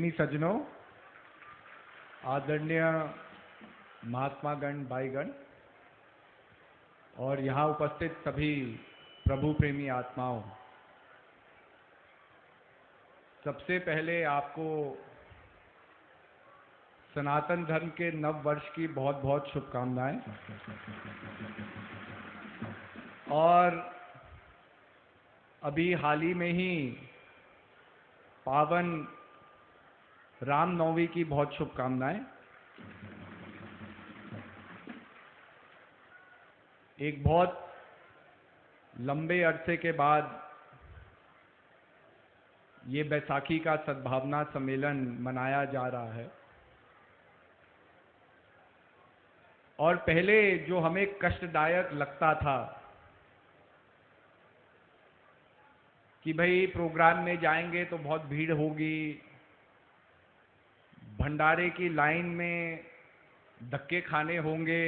प्रेमी सज्जनों, आदरणीय महात्मागण, भाईगण और यहाँ उपस्थित सभी प्रभु प्रेमी आत्माओं, सबसे पहले आपको सनातन धर्म के नव वर्ष की बहुत बहुत शुभकामनाएं। और अभी हाल ही में ही पावन रामनवमी की बहुत शुभकामनाएं। एक बहुत लंबे अरसे के बाद ये बैसाखी का सद्भावना सम्मेलन मनाया जा रहा है। और पहले जो हमें कष्टदायक लगता था कि भाई प्रोग्राम में जाएंगे तो बहुत भीड़ होगी, भंडारे की लाइन में धक्के खाने होंगे,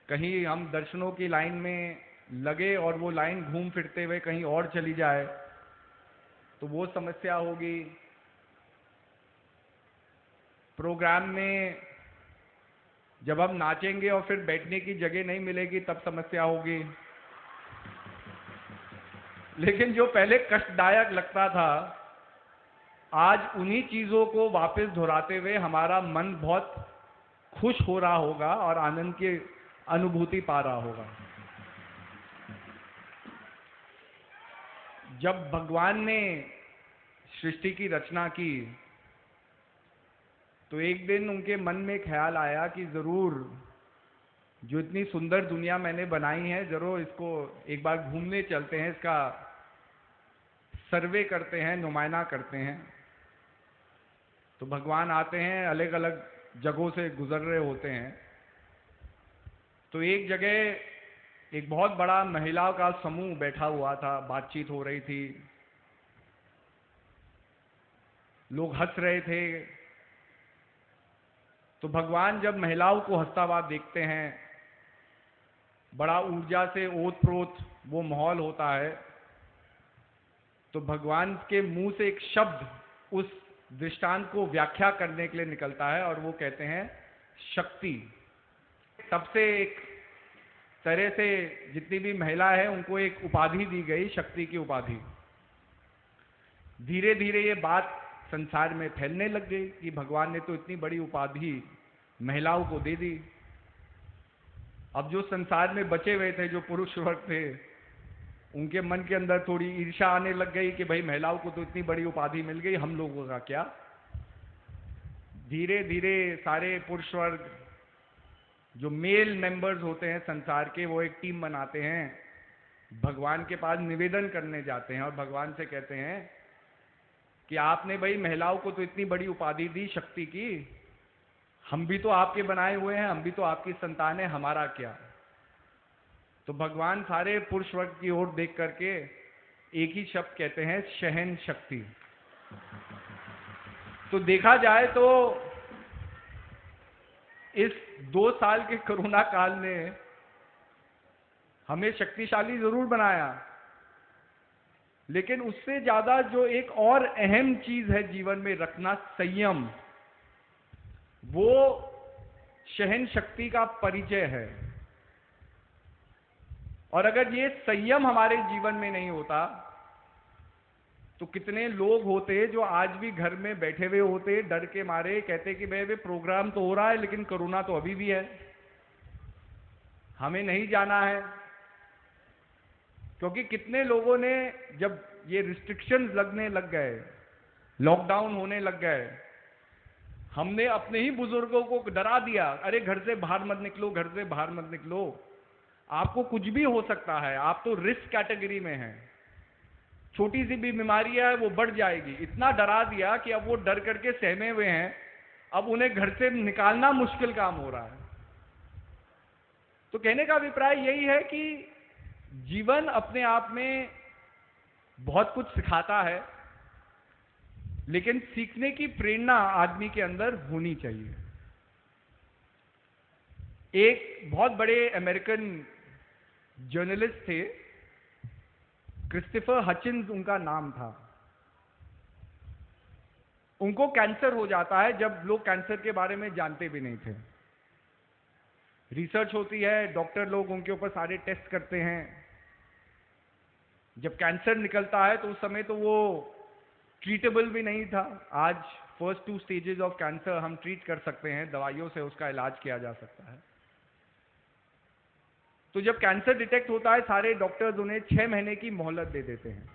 कहीं हम दर्शनों की लाइन में लगे और वो लाइन घूम फिरते हुए कहीं और चली जाए तो वो समस्या होगी। प्रोग्राम में जब हम नाचेंगे और फिर बैठने की जगह नहीं मिलेगी तब समस्या होगी। लेकिन जो पहले कष्टदायक लगता था, आज उन्हीं चीजों को वापस दोहराते हुए हमारा मन बहुत खुश हो रहा होगा और आनंद की अनुभूति पा रहा होगा। जब भगवान ने सृष्टि की रचना की तो एक दिन उनके मन में ख्याल आया कि जरूर जो इतनी सुंदर दुनिया मैंने बनाई है, जरूर इसको एक बार घूमने चलते हैं, इसका सर्वे करते हैं, नुमाइना करते हैं। तो भगवान आते हैं, अलग अलग जगहों से गुजर रहे होते हैं। तो एक जगह एक बहुत बड़ा महिलाओं का समूह बैठा हुआ था, बातचीत हो रही थी, लोग हंस रहे थे। तो भगवान जब महिलाओं को हंसता हुआ देखते हैं, बड़ा ऊर्जा से ओत-प्रोत वो माहौल होता है, तो भगवान के मुंह से एक शब्द उस दृष्टांत को व्याख्या करने के लिए निकलता है और वो कहते हैं शक्ति। तब से एक तरह से जितनी भी महिला है उनको एक उपाधि दी गई, शक्ति की उपाधि। धीरे धीरे ये बात संसार में फैलने लग गई कि भगवान ने तो इतनी बड़ी उपाधि महिलाओं को दे दी। अब जो संसार में बचे हुए थे, जो पुरुष वर्ग थे, उनके मन के अंदर थोड़ी ईर्ष्या आने लग गई कि भाई महिलाओं को तो इतनी बड़ी उपाधि मिल गई, हम लोगों का क्या। धीरे धीरे सारे पुरुष वर्ग जो मेल मेंबर्स होते हैं संसार के, वो एक टीम बनाते हैं, भगवान के पास निवेदन करने जाते हैं और भगवान से कहते हैं कि आपने भाई महिलाओं को तो इतनी बड़ी उपाधि दी शक्ति की, हम भी तो आपके बनाए हुए हैं, हम भी तो आपकी संतान है, हमारा क्या। तो भगवान सारे पुरुष वर्ग की ओर देख करके एक ही शब्द कहते हैं, शहन शक्ति। तो देखा जाए तो इस 2 साल के कोरोना काल ने हमें शक्तिशाली जरूर बनाया, लेकिन उससे ज्यादा जो एक और अहम चीज है जीवन में रखना, संयम, वो शहन शक्ति का परिचय है। और अगर ये संयम हमारे जीवन में नहीं होता तो कितने लोग होते जो आज भी घर में बैठे हुए होते, डर के मारे, कहते कि भाई प्रोग्राम तो हो रहा है लेकिन कोरोना तो अभी भी है, हमें नहीं जाना है। क्योंकि कितने लोगों ने जब ये रिस्ट्रिक्शंस लगने लग गए, लॉकडाउन होने लग गए, हमने अपने ही बुजुर्गों को डरा दिया, अरे घर से बाहर मत निकलो, घर से बाहर मत निकलो, आपको कुछ भी हो सकता है, आप तो रिस्क कैटेगरी में हैं, छोटी सी भी बीमारी है वो बढ़ जाएगी। इतना डरा दिया कि अब वो डर करके सहमे हुए हैं, अब उन्हें घर से निकालना मुश्किल काम हो रहा है। तो कहने का अभिप्राय यही है कि जीवन अपने आप में बहुत कुछ सिखाता है, लेकिन सीखने की प्रेरणा आदमी के अंदर होनी चाहिए। एक बहुत बड़े अमेरिकन जर्नलिस्ट थे, क्रिस्टोफर हचिन्स उनका नाम था। उनको कैंसर हो जाता है जब लोग कैंसर के बारे में जानते भी नहीं थे। रिसर्च होती है, डॉक्टर लोग उनके ऊपर सारे टेस्ट करते हैं। जब कैंसर निकलता है तो उस समय तो वो ट्रीटेबल भी नहीं था। आज फर्स्ट 2 स्टेजेस ऑफ कैंसर हम ट्रीट कर सकते हैं, दवाइयों से उसका इलाज किया जा सकता है। तो जब कैंसर डिटेक्ट होता है, सारे डॉक्टर्स उन्हें 6 महीने की मोहलत दे देते हैं।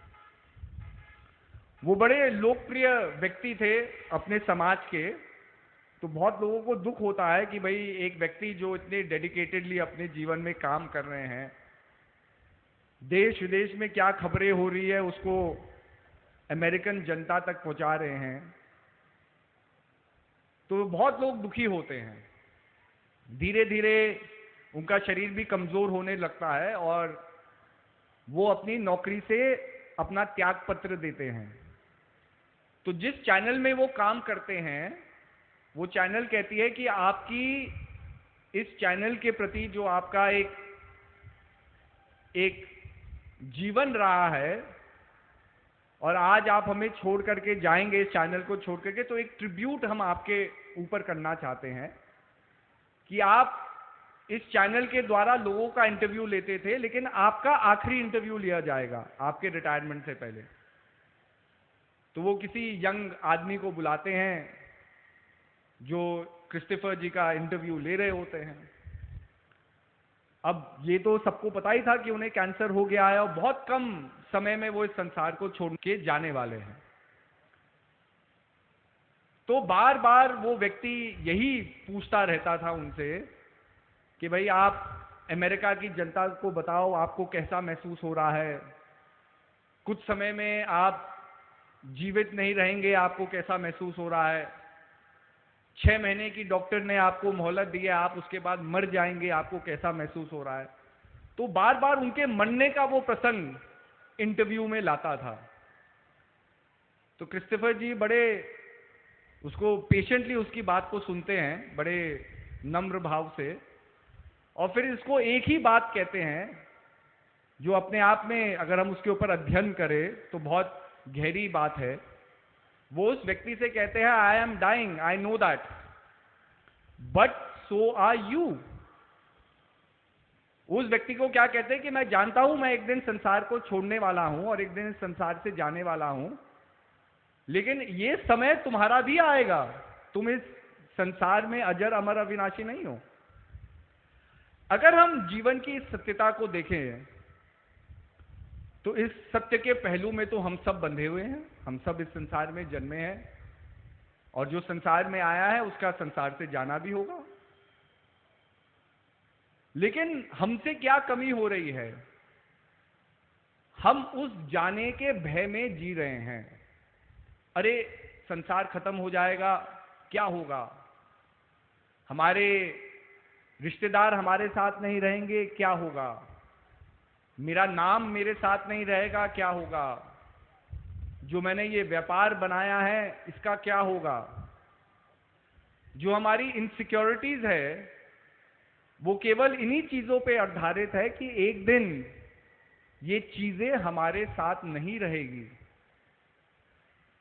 वो बड़े लोकप्रिय व्यक्ति थे अपने समाज के, तो बहुत लोगों को दुख होता है कि भाई एक व्यक्ति जो इतने डेडिकेटेडली अपने जीवन में काम कर रहे हैं, देश विदेश में क्या खबरें हो रही है उसको अमेरिकन जनता तक पहुंचा रहे हैं, तो बहुत लोग दुखी होते हैं। धीरे धीरे उनका शरीर भी कमजोर होने लगता है और वो अपनी नौकरी से अपना त्याग पत्र देते हैं। तो जिस चैनल में वो काम करते हैं, वो चैनल कहती है कि आपकी इस चैनल के प्रति जो आपका एक जीवन रहा है और आज आप हमें छोड़ करके जाएंगे, इस चैनल को छोड़ करके, तो एक ट्रिब्यूट हम आपके ऊपर करना चाहते हैं कि आप इस चैनल के द्वारा लोगों का इंटरव्यू लेते थे, लेकिन आपका आखिरी इंटरव्यू लिया जाएगा आपके रिटायरमेंट से पहले। तो वो किसी यंग आदमी को बुलाते हैं जो क्रिस्टोफर जी का इंटरव्यू ले रहे होते हैं। अब ये तो सबको पता ही था कि उन्हें कैंसर हो गया है और बहुत कम समय में वो इस संसार को छोड़ के जाने वाले हैं। तो बार बार वो व्यक्ति यही पूछता रहता था उनसे कि भाई आप अमेरिका की जनता को बताओ आपको कैसा महसूस हो रहा है, कुछ समय में आप जीवित नहीं रहेंगे, आपको कैसा महसूस हो रहा है, 6 महीने की डॉक्टर ने आपको मोहलत दी है, आप उसके बाद मर जाएंगे, आपको कैसा महसूस हो रहा है। तो बार बार उनके मरने का वो प्रसंग इंटरव्यू में लाता था। तो क्रिस्टोफर जी बड़े उसको पेशेंटली उसकी बात को सुनते हैं बड़े नम्र भाव से, और फिर इसको एक ही बात कहते हैं जो अपने आप में अगर हम उसके ऊपर अध्ययन करें तो बहुत गहरी बात है। वो उस व्यक्ति से कहते हैं, I am dying, I know that, but so are you. उस व्यक्ति को क्या कहते हैं कि मैं जानता हूं मैं एक दिन संसार को छोड़ने वाला हूं और एक दिन इस संसार से जाने वाला हूं, लेकिन ये समय तुम्हारा भी आएगा, तुम इस संसार में अजर अमर अविनाशी नहीं हो। अगर हम जीवन की इस सत्यता को देखें तो इस सत्य के पहलू में तो हम सब बंधे हुए हैं, हम सब इस संसार में जन्मे हैं और जो संसार में आया है उसका संसार से जाना भी होगा। लेकिन हमसे क्या कमी हो रही है, हम उस जाने के भय में जी रहे हैं। अरे संसार खत्म हो जाएगा, क्या होगा, हमारे रिश्तेदार हमारे साथ नहीं रहेंगे, क्या होगा, मेरा नाम मेरे साथ नहीं रहेगा, क्या होगा, जो मैंने ये व्यापार बनाया है इसका क्या होगा। जो हमारी इनसिक्योरिटीज है वो केवल इन्हीं चीजों पे आधारित है कि एक दिन ये चीजें हमारे साथ नहीं रहेगी।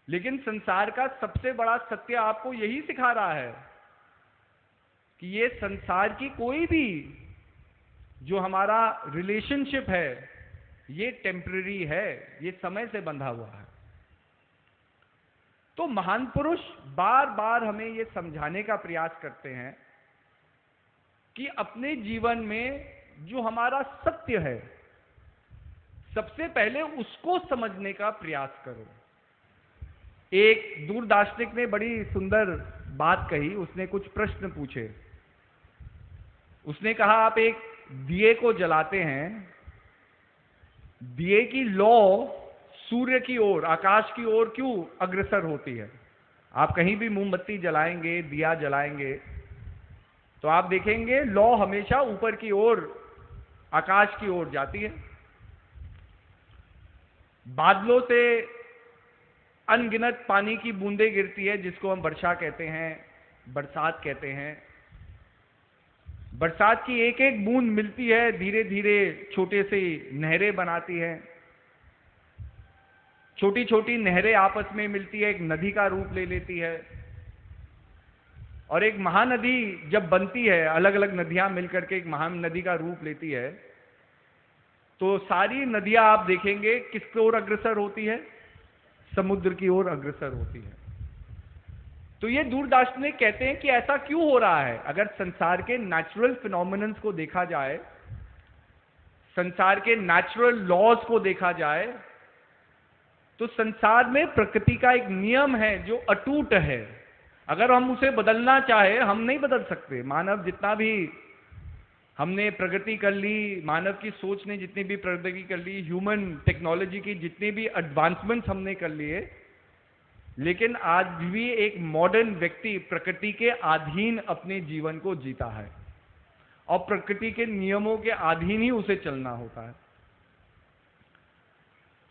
लेकिन संसार का सबसे बड़ा सत्य आपको यही सिखा रहा है कि ये संसार की कोई भी जो हमारा रिलेशनशिप है ये टेम्पररी है, ये समय से बंधा हुआ है। तो महान पुरुष बार बार हमें ये समझाने का प्रयास करते हैं कि अपने जीवन में जो हमारा सत्य है सबसे पहले उसको समझने का प्रयास करो। एक दूर दार्शनिक ने बड़ी सुंदर बात कही, उसने कुछ प्रश्न पूछे। उसने कहा आप एक दिए को जलाते हैं, दिए की लौ सूर्य की ओर, आकाश की ओर क्यों अग्रसर होती है। आप कहीं भी मोमबत्ती जलाएंगे, दिया जलाएंगे तो आप देखेंगे लौ हमेशा ऊपर की ओर, आकाश की ओर जाती है। बादलों से अनगिनत पानी की बूंदें गिरती है जिसको हम वर्षा कहते हैं, बरसात कहते हैं। बरसात की एक एक बूंद मिलती है, धीरे धीरे छोटे से नहरें बनाती है। छोटी छोटी नहरें आपस में मिलती है, एक नदी का रूप ले लेती है, और एक महानदी जब बनती है, अलग अलग नदियां मिलकर के एक महानदी का रूप लेती है, तो सारी नदियां आप देखेंगे किसकी ओर अग्रसर होती है? समुद्र की ओर अग्रसर होती है। तो ये दूरदार्शनिक कहते हैं कि ऐसा क्यों हो रहा है? अगर संसार के नेचुरल फिनोमिनन्स को देखा जाए, संसार के नेचुरल लॉज को देखा जाए, तो संसार में प्रकृति का एक नियम है जो अटूट है। अगर हम उसे बदलना चाहे, हम नहीं बदल सकते। मानव जितना भी हमने प्रगति कर ली, मानव की सोच ने जितनी भी प्रगति कर ली, ह्यूमन टेक्नोलॉजी की जितनी भी एडवांसमेंट्स हमने कर लिए, लेकिन आज भी एक मॉडर्न व्यक्ति प्रकृति के अधीन अपने जीवन को जीता है, और प्रकृति के नियमों के अधीन ही उसे चलना होता है।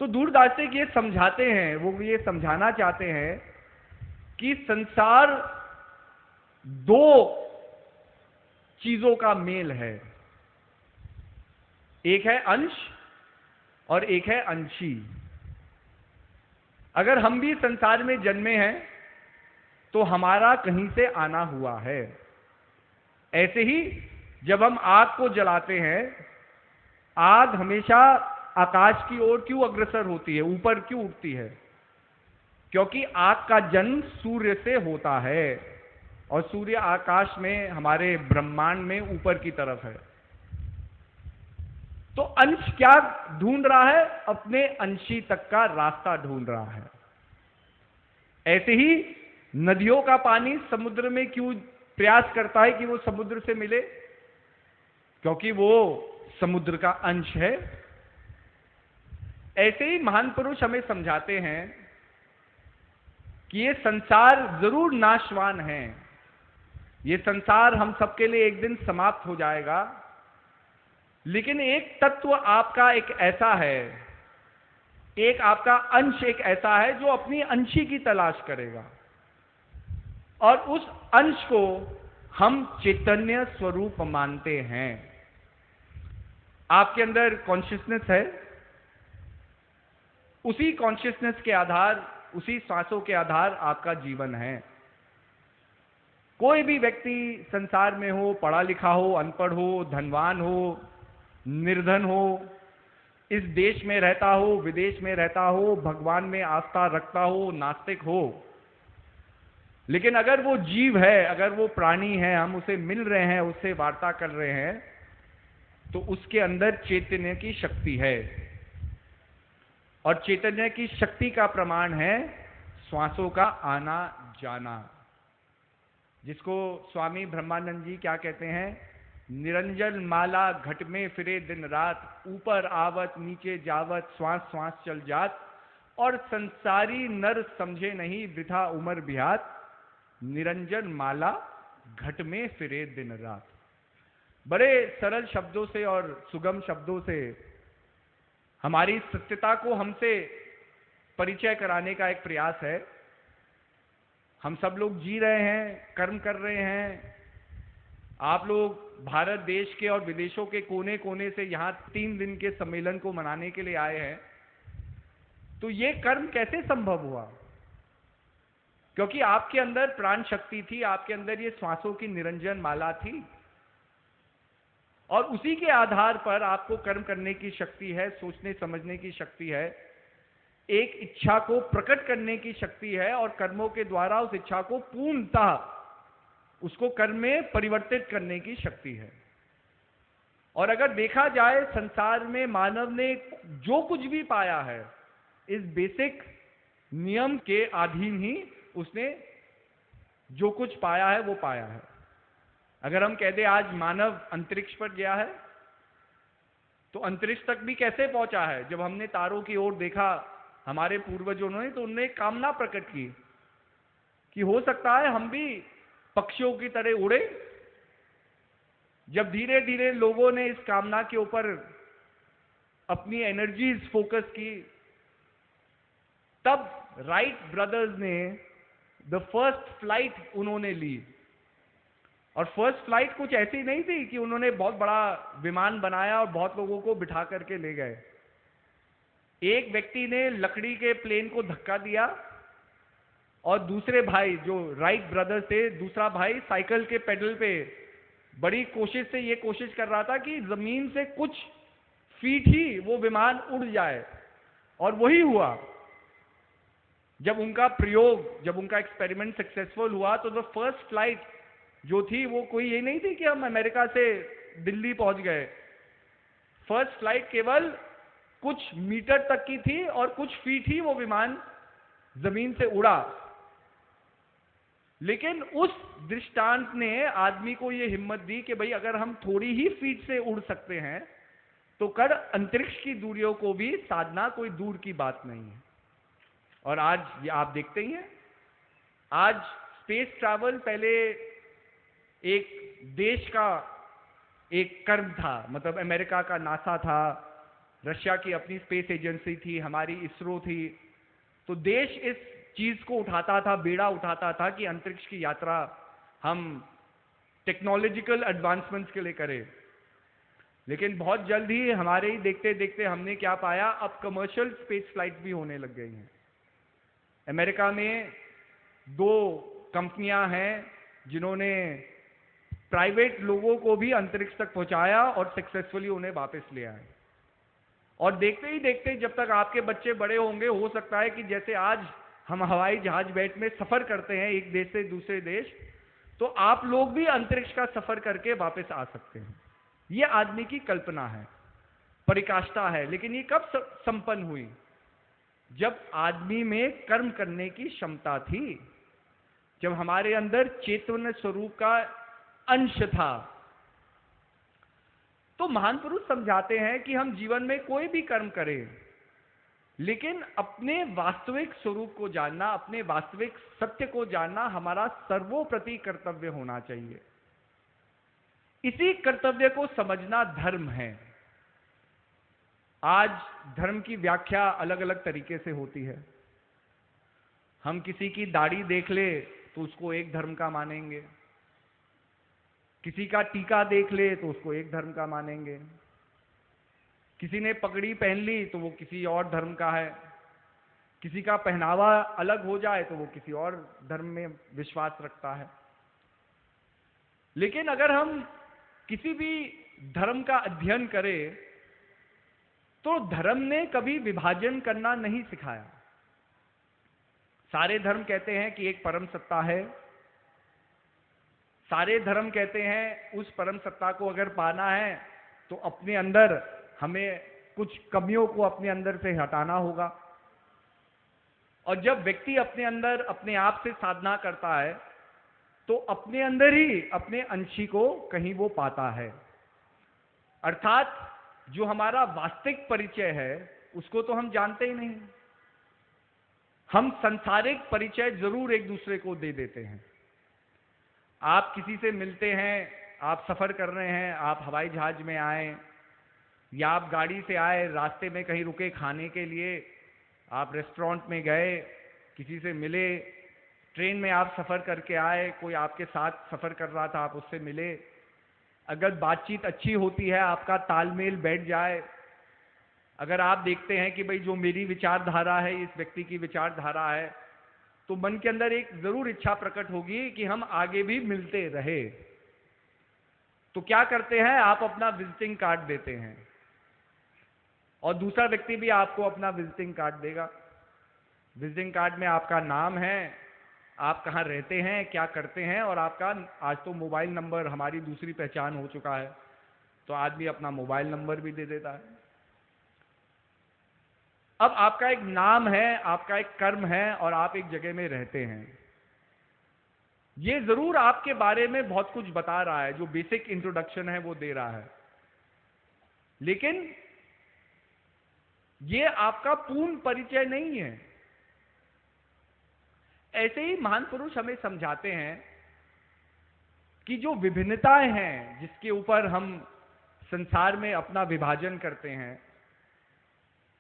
तो दूरदार्शनिक ये समझाते हैं, वो ये समझाना चाहते हैं कि संसार दो चीजों का मेल है, एक है अंश और एक है अंशी। अगर हम भी संसार में जन्मे हैं तो हमारा कहीं से आना हुआ है। ऐसे ही जब हम आग को जलाते हैं, आग हमेशा आकाश की ओर क्यों अग्रसर होती है, ऊपर क्यों उठती है? क्योंकि आग का जन्म सूर्य से होता है, और सूर्य आकाश में हमारे ब्रह्मांड में ऊपर की तरफ है। तो अंश क्या ढूंढ रहा है? अपने अंशी तक का रास्ता ढूंढ रहा है। ऐसे ही नदियों का पानी समुद्र में क्यों प्रयास करता है कि वो समुद्र से मिले? क्योंकि वो समुद्र का अंश है। ऐसे ही महान पुरुष हमें समझाते हैं कि ये संसार जरूर नाशवान है, ये संसार हम सबके लिए एक दिन समाप्त हो जाएगा, लेकिन एक तत्व आपका एक ऐसा है, एक आपका अंश एक ऐसा है जो अपनी अंशी की तलाश करेगा, और उस अंश को हम चैतन्य स्वरूप मानते हैं। आपके अंदर कॉन्शियसनेस है, उसी कॉन्शियसनेस के आधार, उसी सांसों के आधार आपका जीवन है। कोई भी व्यक्ति संसार में हो, पढ़ा लिखा हो, अनपढ़ हो, धनवान हो, निर्धन हो, इस देश में रहता हो, विदेश में रहता हो, भगवान में आस्था रखता हो, नास्तिक हो, लेकिन अगर वो जीव है, अगर वो प्राणी है, हम उसे मिल रहे हैं, उससे वार्ता कर रहे हैं, तो उसके अंदर चैतन्य की शक्ति है, और चैतन्य की शक्ति का प्रमाण है श्वासों का आना जाना, जिसको स्वामी ब्रह्मानंद जी क्या कहते हैं? निरंजन माला घट में फिरे दिन रात, ऊपर आवत नीचे जावत, श्वास श्वास चल जात, और संसारी नर समझे नहीं वृथा उमर बिहात, निरंजन माला घट में फिरे दिन रात। बड़े सरल शब्दों से और सुगम शब्दों से हमारी सत्यता को हमसे परिचय कराने का एक प्रयास है। हम सब लोग जी रहे हैं, कर्म कर रहे हैं। आप लोग भारत देश के और विदेशों के कोने कोने से यहाँ 3 दिन के सम्मेलन को मनाने के लिए आए हैं। तो ये कर्म कैसे संभव हुआ? क्योंकि आपके अंदर प्राण शक्ति थी, आपके अंदर ये श्वासों की निरंजन माला थी, और उसी के आधार पर आपको कर्म करने की शक्ति है, सोचने समझने की शक्ति है, एक इच्छा को प्रकट करने की शक्ति है, और कर्मों के द्वारा उस इच्छा को पूर्णतः उसको कर्म में परिवर्तित करने की शक्ति है। और अगर देखा जाए संसार में मानव ने जो कुछ भी पाया है, इस बेसिक नियम के अधीन ही उसने जो कुछ पाया है वो पाया है। अगर हम कह दें आज मानव अंतरिक्ष पर गया है, तो अंतरिक्ष तक भी कैसे पहुंचा है? जब हमने तारों की ओर देखा हमारे पूर्वजों ने, तो उन्होंने कामना प्रकट की कि हो सकता है हम भी पक्षियों की तरह उड़े। जब धीरे धीरे लोगों ने इस कामना के ऊपर अपनी एनर्जीज फोकस की, तब राइट ब्रदर्स ने द फर्स्ट फ्लाइट उन्होंने ली। और फर्स्ट फ्लाइट कुछ ऐसी नहीं थी कि उन्होंने बहुत बड़ा विमान बनाया और बहुत लोगों को बिठा करके ले गए। एक व्यक्ति ने लकड़ी के प्लेन को धक्का दिया और दूसरे भाई जो राइट ब्रदर्स थे, दूसरा भाई साइकिल के पेडल पे बड़ी कोशिश से ये कोशिश कर रहा था कि जमीन से कुछ फीट ही वो विमान उड़ जाए, और वही हुआ। जब उनका एक्सपेरिमेंट सक्सेसफुल हुआ तो द फर्स्ट फ्लाइट जो थी वो कोई ये नहीं थी कि हम अमेरिका से दिल्ली पहुंच गए। फर्स्ट फ्लाइट केवल कुछ मीटर तक की थी और कुछ फीट ही वो विमान जमीन से उड़ा। लेकिन उस दृष्टांत ने आदमी को ये हिम्मत दी कि भाई अगर हम थोड़ी ही फीट से उड़ सकते हैं तो कर अंतरिक्ष की दूरियों को भी साधना कोई दूर की बात नहीं है। और आज ये आप देखते ही हैं, आज स्पेस ट्रैवल पहले एक देश का एक कर्म था, मतलब अमेरिका का नासा था, रशिया की अपनी स्पेस एजेंसी थी, हमारी इसरो थी। तो देश इस चीज को उठाता था, बेड़ा उठाता था कि अंतरिक्ष की यात्रा हम टेक्नोलॉजिकल एडवांसमेंट्स के लिए करें। लेकिन बहुत जल्द ही हमारे ही देखते देखते हमने क्या पाया, अब कमर्शियल स्पेस फ्लाइट भी होने लग गई हैं। अमेरिका में 2 कंपनियां हैं जिन्होंने प्राइवेट लोगों को भी अंतरिक्ष तक पहुंचाया और सक्सेसफुली उन्हें वापस ले आए। और देखते ही देखते जब तक आपके बच्चे बड़े होंगे, हो सकता है कि जैसे आज हम हवाई जहाज बैठ में सफर करते हैं एक देश से दूसरे देश, तो आप लोग भी अंतरिक्ष का सफर करके वापस आ सकते हैं। यह आदमी की कल्पना है, परिकाष्ठा है, लेकिन ये कब संपन्न हुई? जब आदमी में कर्म करने की क्षमता थी, जब हमारे अंदर चैतन्य स्वरूप का अंश था। तो महान पुरुष समझाते हैं कि हम जीवन में कोई भी कर्म करें, लेकिन अपने वास्तविक स्वरूप को जानना, अपने वास्तविक सत्य को जानना हमारा सर्वोप्रति कर्तव्य होना चाहिए। इसी कर्तव्य को समझना धर्म है। आज धर्म की व्याख्या अलग अलग तरीके से होती है। हम किसी की दाढ़ी देख ले तो उसको एक धर्म का मानेंगे, किसी का टीका देख ले तो उसको एक धर्म का मानेंगे, किसी ने पगड़ी पहन ली तो वो किसी और धर्म का है, किसी का पहनावा अलग हो जाए तो वो किसी और धर्म में विश्वास रखता है। लेकिन अगर हम किसी भी धर्म का अध्ययन करें तो धर्म ने कभी विभाजन करना नहीं सिखाया। सारे धर्म कहते हैं कि एक परम सत्ता है, सारे धर्म कहते हैं उस परम सत्ता को अगर पाना है तो अपने अंदर हमें कुछ कमियों को अपने अंदर से हटाना होगा। और जब व्यक्ति अपने अंदर अपने आप से साधना करता है तो अपने अंदर ही अपने अंशी को कहीं वो पाता है। अर्थात जो हमारा वास्तविक परिचय है उसको तो हम जानते ही नहीं। हम सांसारिक परिचय जरूर एक दूसरे को दे देते हैं। आप किसी से मिलते हैं, आप सफर कर रहे हैं, आप हवाई जहाज में आए या आप गाड़ी से आए, रास्ते में कहीं रुके खाने के लिए, आप रेस्टोरेंट में गए, किसी से मिले, ट्रेन में आप सफर करके आए, कोई आपके साथ सफर कर रहा था, आप उससे मिले। अगर बातचीत अच्छी होती है, आपका तालमेल बैठ जाए, अगर आप देखते हैं कि भाई जो मेरी विचारधारा है इस व्यक्ति की विचारधारा है, तो मन के अंदर एक जरूर इच्छा प्रकट होगी कि हम आगे भी मिलते रहे। तो क्या करते हैं, आप अपना विजिटिंग कार्ड देते हैं और दूसरा व्यक्ति भी आपको अपना विजिटिंग कार्ड देगा। विजिटिंग कार्ड में आपका नाम है, आप कहाँ रहते हैं, क्या करते हैं, और आपका आज तो मोबाइल नंबर हमारी दूसरी पहचान हो चुका है, तो आदमी अपना मोबाइल नंबर भी दे देता है। अब आपका एक नाम है, आपका एक कर्म है और आप एक जगह में रहते हैं। ये जरूर आपके बारे में बहुत कुछ बता रहा है, जो बेसिक इंट्रोडक्शन है वो दे रहा है, लेकिन ये आपका पूर्ण परिचय नहीं है। ऐसे ही महान पुरुष हमें समझाते हैं कि जो विभिन्नताएं हैं जिसके ऊपर हम संसार में अपना विभाजन करते हैं,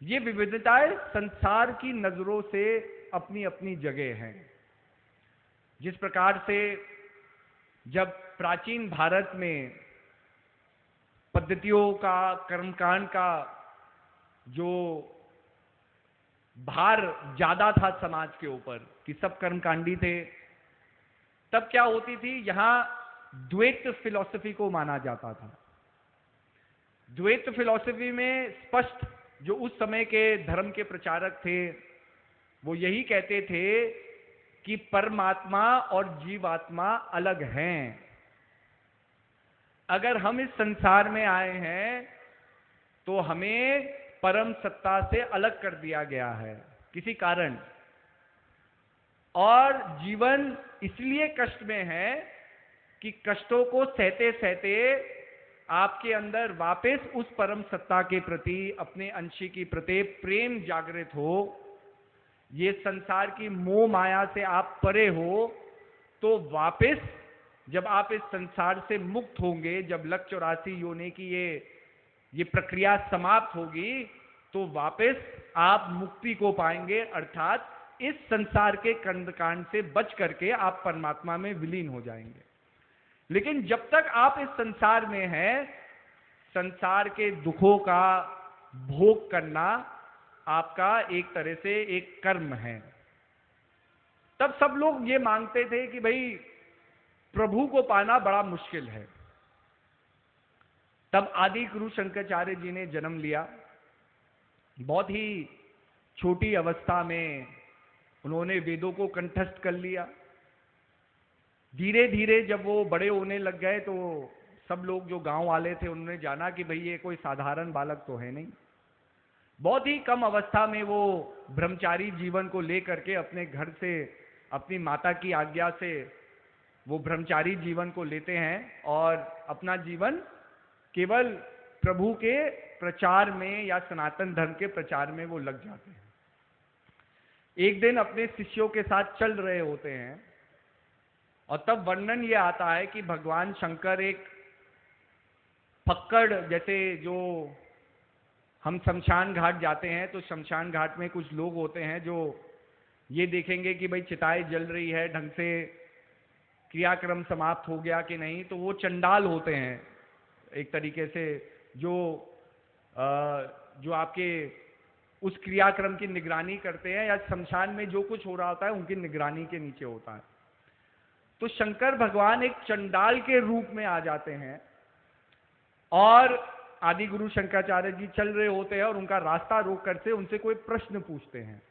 ये विविधताएं संसार की नजरों से अपनी अपनी जगह हैं। जिस प्रकार से जब प्राचीन भारत में पद्धतियों का, कर्मकांड का जो भार ज्यादा था समाज के ऊपर कि सब कर्मकांडी थे, तब क्या होती थी, यहां द्वैत फिलॉसफी को माना जाता था। द्वैत फिलॉसफी में स्पष्ट जो उस समय के धर्म के प्रचारक थे वो यही कहते थे कि परमात्मा और जीवात्मा अलग हैं। अगर हम इस संसार में आए हैं तो हमें परम सत्ता से अलग कर दिया गया है किसी कारण, और जीवन इसलिए कष्ट में है कि कष्टों को सहते सहते आपके अंदर वापस उस परम सत्ता के प्रति, अपने अंशी के प्रति प्रेम जागृत हो, ये संसार की मोह माया से आप परे हो, तो वापस जब आप इस संसार से मुक्त होंगे, जब लक 84 योनि की ये प्रक्रिया समाप्त होगी, तो वापस आप मुक्ति को पाएंगे, अर्थात इस संसार के कर्मकांड से बच करके आप परमात्मा में विलीन हो जाएंगे। लेकिन जब तक आप इस संसार में हैं, संसार के दुखों का भोग करना आपका एक तरह से एक कर्म है। तब सब लोग ये मांगते थे कि भाई प्रभु को पाना बड़ा मुश्किल है। तब आदि गुरु शंकराचार्य जी ने जन्म लिया। बहुत ही छोटी अवस्था में उन्होंने वेदों को कंठस्थ कर लिया। धीरे धीरे जब वो बड़े होने लग गए तो सब लोग जो गांव वाले थे उन्होंने जाना कि भाई ये कोई साधारण बालक तो है नहीं। बहुत ही कम अवस्था में वो ब्रह्मचारी जीवन को लेकर के अपने घर से, अपनी माता की आज्ञा से वो ब्रह्मचारी जीवन को लेते हैं और अपना जीवन केवल प्रभु के प्रचार में या सनातन धर्म के प्रचार में वो लग जाते हैं। एक दिन अपने शिष्यों के साथ चल रहे होते हैं और तब वर्णन ये आता है कि भगवान शंकर एक पक्कड़, जैसे जो हम शमशान घाट जाते हैं तो शमशान घाट में कुछ लोग होते हैं जो ये देखेंगे कि भाई चिताएं जल रही है, ढंग से क्रियाक्रम समाप्त हो गया कि नहीं, तो वो चंडाल होते हैं एक तरीके से, जो आपके उस क्रियाक्रम की निगरानी करते हैं या शमशान में जो कुछ हो रहा होता है उनकी निगरानी के नीचे होता है। तो शंकर भगवान एक चंडाल के रूप में आ जाते हैं और आदि गुरु शंकराचार्य जी चल रहे होते हैं और उनका रास्ता रोक करके उनसे कोई प्रश्न पूछते हैं,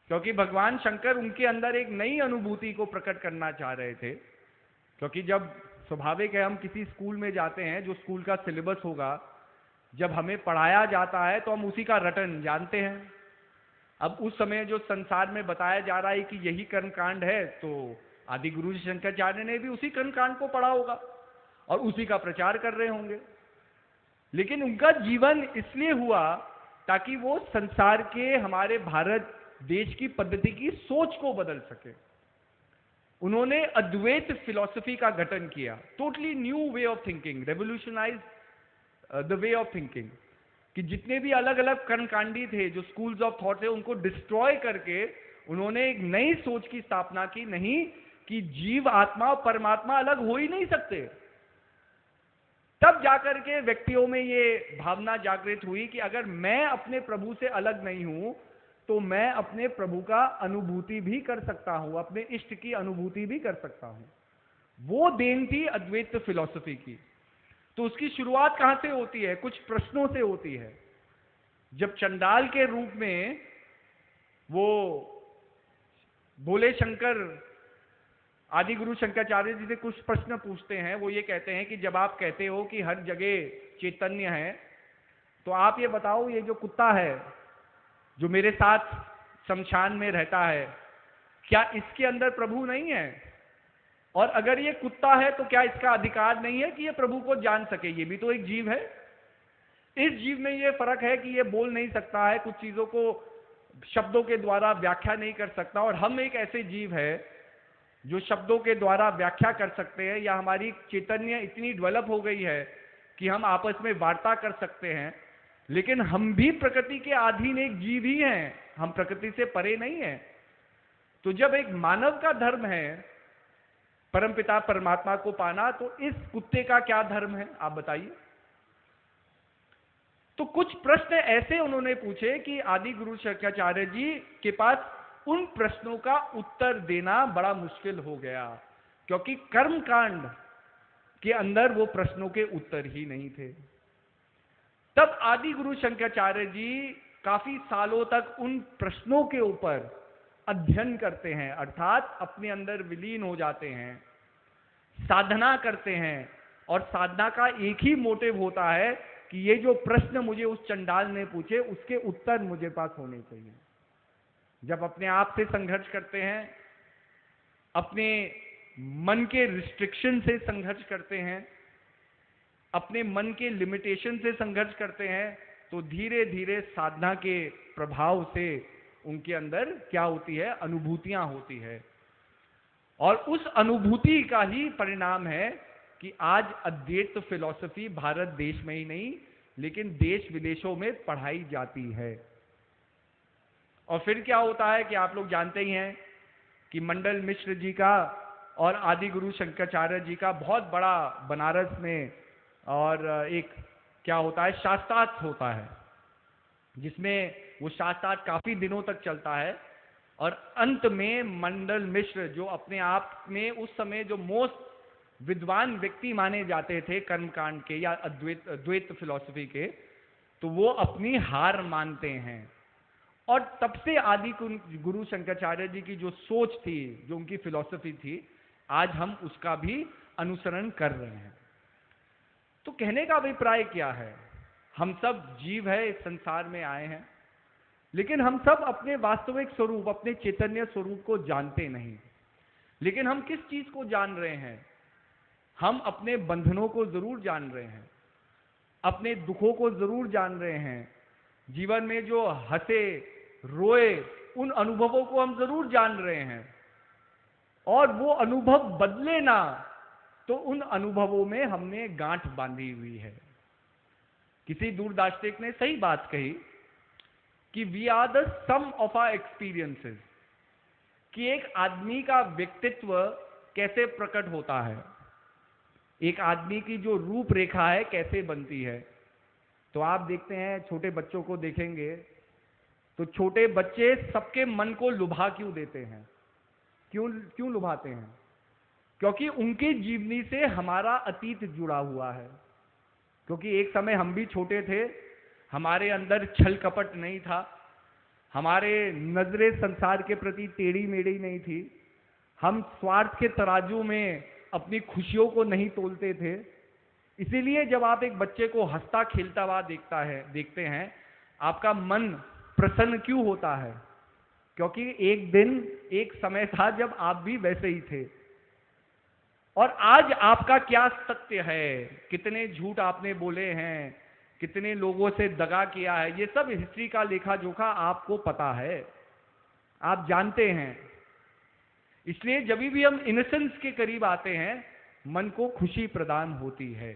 क्योंकि भगवान शंकर उनके अंदर एक नई अनुभूति को प्रकट करना चाह रहे थे। क्योंकि जब स्वाभाविक है हम किसी स्कूल में जाते हैं, जो स्कूल का सिलेबस होगा, जब हमें पढ़ाया जाता है तो हम उसी का रटन जानते हैं। अब उस समय जो संसार में बताया जा रहा है कि यही कर्मकांड है, तो आदि गुरु शंकराचार्य ने भी उसी कर्मकांड को पढ़ा होगा और उसी का प्रचार कर रहे होंगे। लेकिन उनका जीवन इसलिए हुआ ताकि वो संसार के, हमारे भारत देश की पद्धति की सोच को बदल सके। उन्होंने अद्वैत फिलॉसफी का गठन किया, totally new way of thinking, revolutionise the way of thinking, कि जितने भी अलग अलग कर्मकांडी थे, जो स्कूल्स ऑफ थॉट थे, उनको डिस्ट्रॉय करके उन्होंने एक नई सोच की स्थापना की, नहीं कि जीव आत्मा और परमात्मा अलग हो ही नहीं सकते। तब जाकर के व्यक्तियों में ये भावना जागृत हुई कि अगर मैं अपने प्रभु से अलग नहीं हूं तो मैं अपने प्रभु का अनुभूति भी कर सकता हूं, अपने इष्ट की अनुभूति भी कर सकता हूं। वो देन थी अद्वैत फिलॉसफी की। तो उसकी शुरुआत कहां से होती है? कुछ प्रश्नों से होती है। जब चंडाल के रूप में वो भोले शंकर आदि गुरु शंकराचार्य जी से कुछ प्रश्न पूछते हैं, वो ये कहते हैं कि जब आप कहते हो कि हर जगह चैतन्य है, तो आप ये बताओ, ये जो कुत्ता है जो मेरे साथ शमशान में रहता है, क्या इसके अंदर प्रभु नहीं है? और अगर ये कुत्ता है तो क्या इसका अधिकार नहीं है कि ये प्रभु को जान सके? ये भी तो एक जीव है। इस जीव में ये फर्क है कि ये बोल नहीं सकता है, कुछ चीजों को शब्दों के द्वारा व्याख्या नहीं कर सकता, और हम एक ऐसे जीव है जो शब्दों के द्वारा व्याख्या कर सकते हैं, या हमारी चैतन्य इतनी डेवलप हो गई है कि हम आपस में वार्ता कर सकते हैं। लेकिन हम भी प्रकृति के अधीन एक जीव ही हैं, हम प्रकृति से परे नहीं हैं। तो जब एक मानव का धर्म है परमपिता परमात्मा को पाना, तो इस कुत्ते का क्या धर्म है? आप बताइए। तो कुछ प्रश्न ऐसे उन्होंने पूछे कि आदि गुरु शंकराचार्य जी के पास उन प्रश्नों का उत्तर देना बड़ा मुश्किल हो गया, क्योंकि कर्मकांड के अंदर वो प्रश्नों के उत्तर ही नहीं थे। तब आदि गुरु शंकराचार्य जी काफी सालों तक उन प्रश्नों के ऊपर अध्ययन करते हैं, अर्थात अपने अंदर विलीन हो जाते हैं, साधना करते हैं। और साधना का एक ही मोटिव होता है कि ये जो प्रश्न मुझे उस चंडाल ने पूछे उसके उत्तर मुझे पास होने चाहिए। जब अपने आप से संघर्ष करते हैं, अपने मन के रिस्ट्रिक्शन से संघर्ष करते हैं, अपने मन के लिमिटेशन से संघर्ष करते हैं, तो धीरे धीरे साधना के प्रभाव से उनके अंदर क्या होती है, अनुभूतियां होती है। और उस अनुभूति का ही परिणाम है कि आज अद्वैत फिलॉसफी भारत देश में ही नहीं लेकिन देश विदेशों में पढ़ाई जाती है। और फिर क्या होता है कि आप लोग जानते ही हैं कि मंडल मिश्र जी का और आदि गुरु शंकराचार्य जी का बहुत बड़ा बनारस में और एक क्या होता है, शास्त्रार्थ होता है, जिसमें वो शास्त्रार्थ काफी दिनों तक चलता है। और अंत में मंडल मिश्र, जो अपने आप में उस समय जो मोस्ट विद्वान व्यक्ति माने जाते थे कर्मकांड के या अद्वैत फिलॉसफी के, तो वो अपनी हार मानते हैं। और तब से आदि गुरु शंकराचार्य जी की जो सोच थी, जो उनकी फिलॉसफी थी, आज हम उसका भी अनुसरण कर रहे हैं। तो कहने का अभिप्राय क्या है, हम सब जीव है, इस संसार में आए हैं, लेकिन हम सब अपने वास्तविक स्वरूप, अपने चैतन्य स्वरूप को जानते नहीं। लेकिन हम किस चीज को जान रहे हैं? हम अपने बंधनों को जरूर जान रहे हैं, अपने दुखों को जरूर जान रहे हैं, जीवन में जो हंसे रोए उन अनुभवों को हम जरूर जान रहे हैं। और वो अनुभव बदले ना, तो उन अनुभवों में हमने गांठ बांधी हुई है। किसी दूरदार्शिक ने सही बात कही कि we are the sum of our experiences, कि एक आदमी का व्यक्तित्व कैसे प्रकट होता है, एक आदमी की जो रूपरेखा है कैसे बनती है। तो आप देखते हैं, छोटे बच्चों को देखेंगे तो छोटे बच्चे सबके मन को लुभा क्यों देते हैं? क्यों लुभाते हैं? क्योंकि उनकी जीवनी से हमारा अतीत जुड़ा हुआ है। क्योंकि एक समय हम भी छोटे थे, हमारे अंदर छल कपट नहीं था, हमारे नजरें संसार के प्रति टेढ़ी मेढ़ी नहीं थी, हम स्वार्थ के तराजू में अपनी खुशियों को नहीं तोलते थे। इसीलिए जब आप एक बच्चे को हंसता खेलता हुआ देखते हैं, आपका मन प्रसन्न क्यों होता है? क्योंकि एक दिन, एक समय था जब आप भी वैसे ही थे। और आज आपका क्या सत्य है, कितने झूठ आपने बोले हैं, कितने लोगों से दगा किया है, ये सब हिस्ट्री का लेखा जोखा आपको पता है, आप जानते हैं। इसलिए जब भी हम इनोसेंस के करीब आते हैं, मन को खुशी प्रदान होती है।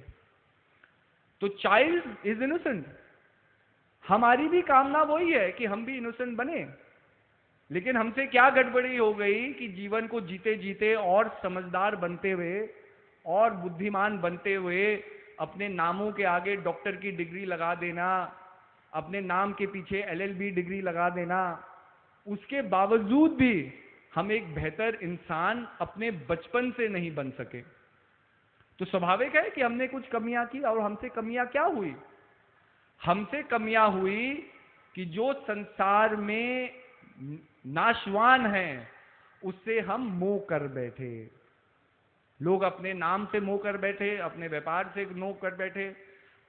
तो चाइल्ड इज इनोसेंट। हमारी भी कामना वही है कि हम भी इनोसेंट बने, लेकिन हमसे क्या गड़बड़ी हो गई कि जीवन को जीते जीते और समझदार बनते हुए और बुद्धिमान बनते हुए अपने नामों के आगे डॉक्टर की डिग्री लगा देना, अपने नाम के पीछे LLB डिग्री लगा देना, उसके बावजूद भी हम एक बेहतर इंसान अपने बचपन से नहीं बन सके। तो स्वाभाविक है कि हमने कुछ कमियां की। और हमसे कमियां क्या हुई? हमसे कमियां हुई कि जो संसार में नाशवान है उससे हम मोह कर बैठे। लोग अपने नाम से मोह कर बैठे, अपने व्यापार से मोह कर बैठे,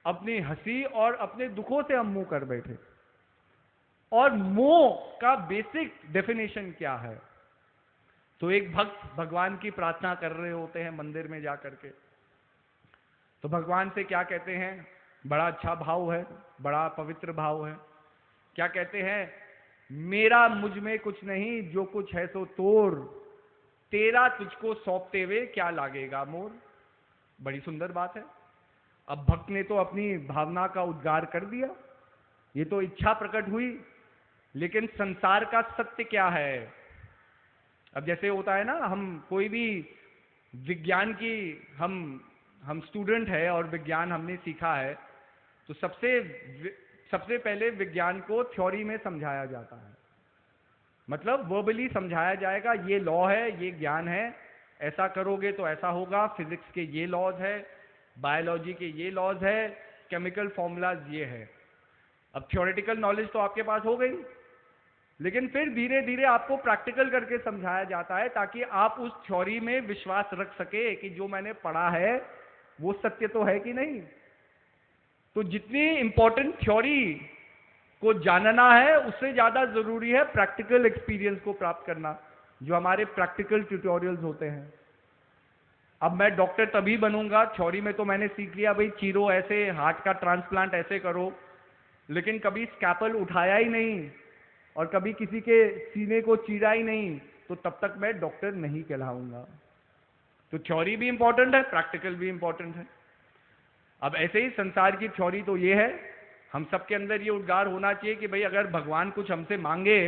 अपनी हंसी और अपने दुखों से हम मोह कर बैठे। और मोह का बेसिक डेफिनेशन क्या है? तो एक भक्त भगवान की प्रार्थना कर रहे होते हैं मंदिर में जाकर के, तो भगवान से क्या कहते हैं? बड़ा अच्छा भाव है, बड़ा पवित्र भाव है। क्या कहते हैं? मेरा मुझ में कुछ नहीं, जो कुछ है सो तोर, तेरा तुझको सौंपते हुए क्या लागेगा मोर। बड़ी सुंदर बात है। अब भक्त ने तो अपनी भावना का उद्गार कर दिया, ये तो इच्छा प्रकट हुई, लेकिन संसार का सत्य क्या है? अब जैसे होता है ना, हम कोई भी विज्ञान की हम स्टूडेंट है और विज्ञान हमने सीखा है, तो सबसे सबसे पहले विज्ञान को थ्योरी में समझाया जाता है, मतलब वर्बली समझाया जाएगा, ये लॉ है, ये ज्ञान है, ऐसा करोगे तो ऐसा होगा, फिजिक्स के ये लॉज है, बायोलॉजी के ये लॉज है, केमिकल फॉर्मूलाज ये है। अब थ्योरेटिकल नॉलेज तो आपके पास हो गई, लेकिन फिर धीरे धीरे आपको प्रैक्टिकल करके समझाया जाता है ताकि आप उस थ्योरी में विश्वास रख सके कि जो मैंने पढ़ा है वो सत्य तो है कि नहीं। तो जितनी इंपॉर्टेंट थ्योरी को जानना है उससे ज्यादा जरूरी है प्रैक्टिकल एक्सपीरियंस को प्राप्त करना, जो हमारे प्रैक्टिकल ट्यूटोरियल्स होते हैं। अब मैं डॉक्टर तभी बनूंगा, थ्योरी में तो मैंने सीख लिया भाई चीरो ऐसे, हार्ट का ट्रांसप्लांट ऐसे करो, लेकिन कभी स्कैपल उठाया ही नहीं और कभी किसी के सीने को चीरा ही नहीं, तो तब तक मैं डॉक्टर नहीं कहलाऊंगा। तो थ्योरी भी इंपॉर्टेंट है, प्रैक्टिकल भी इंपॉर्टेंट है। अब ऐसे ही संसार की थ्योरी तो ये है, हम सबके अंदर ये उद्गार होना चाहिए कि भाई अगर भगवान कुछ हमसे मांगे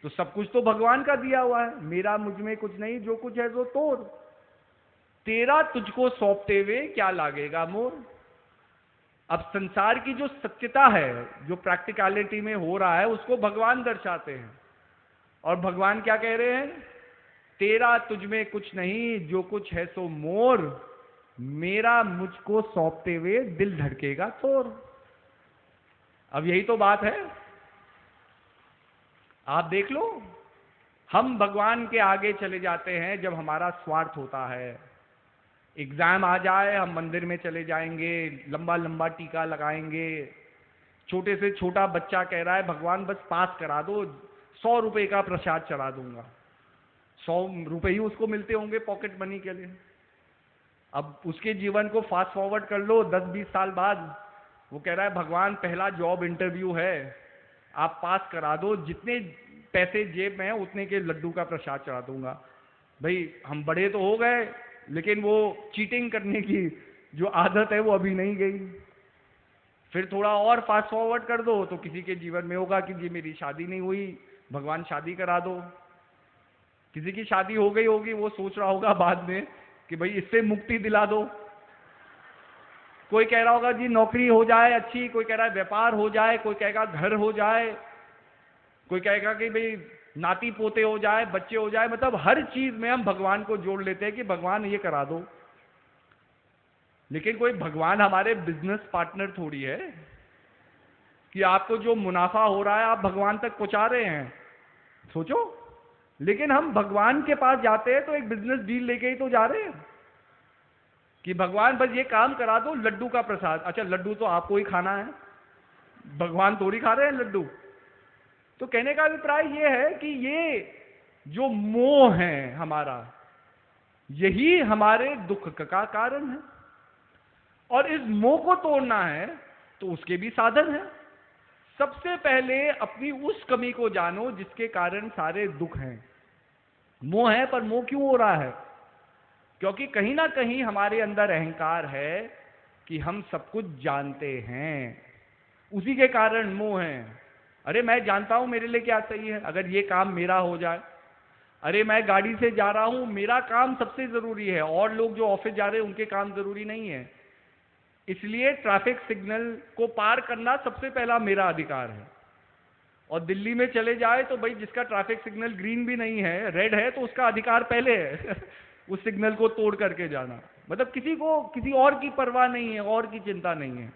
तो सब कुछ तो भगवान का दिया हुआ है, मेरा मुझ में कुछ नहीं, जो कुछ है वो तोड़, तेरा तुझको सौंपते हुए क्या लागेगा मोर। अब संसार की जो सत्यता है, जो प्रैक्टिकलिटी में हो रहा है, उसको भगवान दर्शाते हैं, और भगवान क्या कह रहे हैं, तेरा तुझ में कुछ नहीं, जो कुछ है सो मोर, मेरा मुझको सौंपते हुए दिल धड़केगा तोर। अब यही तो बात है। आप देख लो, हम भगवान के आगे चले जाते हैं जब हमारा स्वार्थ होता है। एग्जाम आ जाए हम मंदिर में चले जाएंगे, लंबा लंबा टीका लगाएंगे, छोटे से छोटा बच्चा कह रहा है भगवान बस पास करा दो, 100 रुपए का प्रसाद चढ़ा दूंगा, 100 रुपए ही उसको मिलते होंगे पॉकेट मनी के लिए। अब उसके जीवन को फास्ट फॉरवर्ड कर लो 10-20 साल बाद, वो कह रहा है भगवान पहला जॉब इंटरव्यू है, आप पास करा दो, जितने पैसे जेब में है उतने के लड्डू का प्रसाद चढ़ा दूंगा। भाई हम बड़े तो हो गए, लेकिन वो चीटिंग करने की जो आदत है वो अभी नहीं गई। फिर थोड़ा और फास्ट फॉरवर्ड कर दो तो किसी के जीवन में होगा कि जी मेरी शादी नहीं हुई, भगवान शादी करा दो। किसी की शादी हो गई होगी, वो सोच रहा होगा बाद में कि भाई इससे मुक्ति दिला दो। कोई कह रहा होगा जी नौकरी हो जाए अच्छी, कोई कह रहा है व्यापार हो जाए, कोई कहेगा घर हो जाए, कोई कहेगा कि भाई नाती पोते हो जाए, बच्चे हो जाए, मतलब हर चीज में हम भगवान को जोड़ लेते हैं कि भगवान ये करा दो। लेकिन कोई भगवान हमारे बिजनेस पार्टनर थोड़ी है कि आपको जो मुनाफा हो रहा है आप भगवान तक पहुंचा रहे हैं, सोचो। लेकिन हम भगवान के पास जाते हैं तो एक बिजनेस डील लेके ही तो जा रहे हैं कि भगवान बस ये काम करा दो, लड्डू का प्रसाद। अच्छा लड्डू तो आपको ही खाना है, भगवान थोड़ी खा रहे हैं लड्डू। तो कहने का अभिप्राय ये है कि ये जो मोह है हमारा, यही हमारे दुख का कारण है, और इस मोह को तोड़ना है तो उसके भी साधन है। सबसे पहले अपनी उस कमी को जानो जिसके कारण सारे दुख हैं। मोह है, पर मोह क्यों हो रहा है? क्योंकि कहीं ना कहीं हमारे अंदर अहंकार है कि हम सब कुछ जानते हैं, उसी के कारण मोह है। अरे मैं जानता हूं मेरे लिए क्या सही है, अगर ये काम मेरा हो जाए। अरे मैं गाड़ी से जा रहा हूं, मेरा काम सबसे जरूरी है, और लोग जो ऑफिस जा रहे हैं उनके काम जरूरी नहीं है, इसलिए ट्रैफिक सिग्नल को पार करना सबसे पहला मेरा अधिकार है। और दिल्ली में चले जाए तो भाई जिसका ट्रैफिक सिग्नल ग्रीन भी नहीं है, रेड है, तो उसका अधिकार पहले है उस सिग्नल को तोड़ करके जाना। मतलब किसी को किसी और की परवाह नहीं है, और की चिंता नहीं है।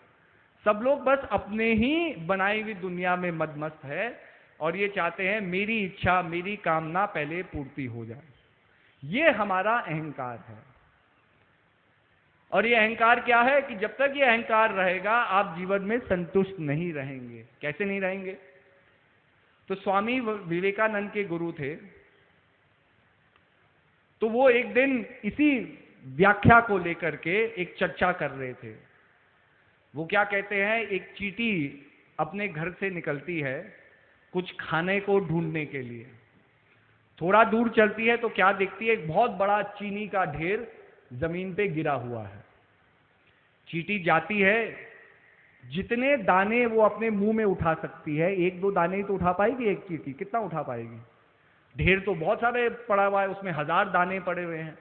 सब लोग बस अपने ही बनाई हुई दुनिया में मदमस्त है, और ये चाहते हैं मेरी इच्छा मेरी कामना पहले पूर्ति हो जाए। ये हमारा अहंकार है। और ये अहंकार क्या है कि जब तक ये अहंकार रहेगा आप जीवन में संतुष्ट नहीं रहेंगे। कैसे नहीं रहेंगे? तो स्वामी विवेकानंद के गुरु थे, तो वो एक दिन इसी व्याख्या को लेकर के एक चर्चा कर रहे थे। वो क्या कहते हैं, एक चींटी अपने घर से निकलती है कुछ खाने को ढूंढने के लिए। थोड़ा दूर चलती है तो क्या देखती है, एक बहुत बड़ा चीनी का ढेर जमीन पे गिरा हुआ है। चींटी जाती है, जितने दाने वो अपने मुंह में उठा सकती है, 1-2 दाने ही तो उठा पाएगी एक चींटी, कितना उठा पाएगी? ढेर तो बहुत सारे पड़ा हुआ है, उसमें 1000 दाने पड़े हुए हैं।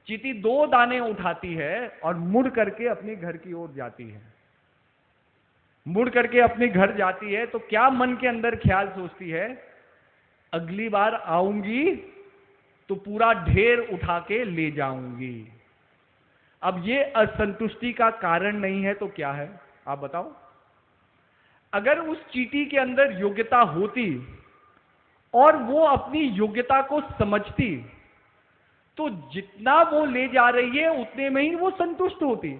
चींटी 2 दाने उठाती है और मुड़ करके अपने घर की ओर जाती है। मुड़ करके अपने घर जाती है तो क्या मन के अंदर ख्याल सोचती है? अगली बार आऊंगी तो पूरा ढेर उठा के ले जाऊंगी। अब ये असंतुष्टि का कारण नहीं है तो क्या है, आप बताओ? अगर उस चींटी के अंदर योग्यता होती और वो अपनी योग्यता को समझती तो जितना वो ले जा रही है उतने में ही वो संतुष्ट होती।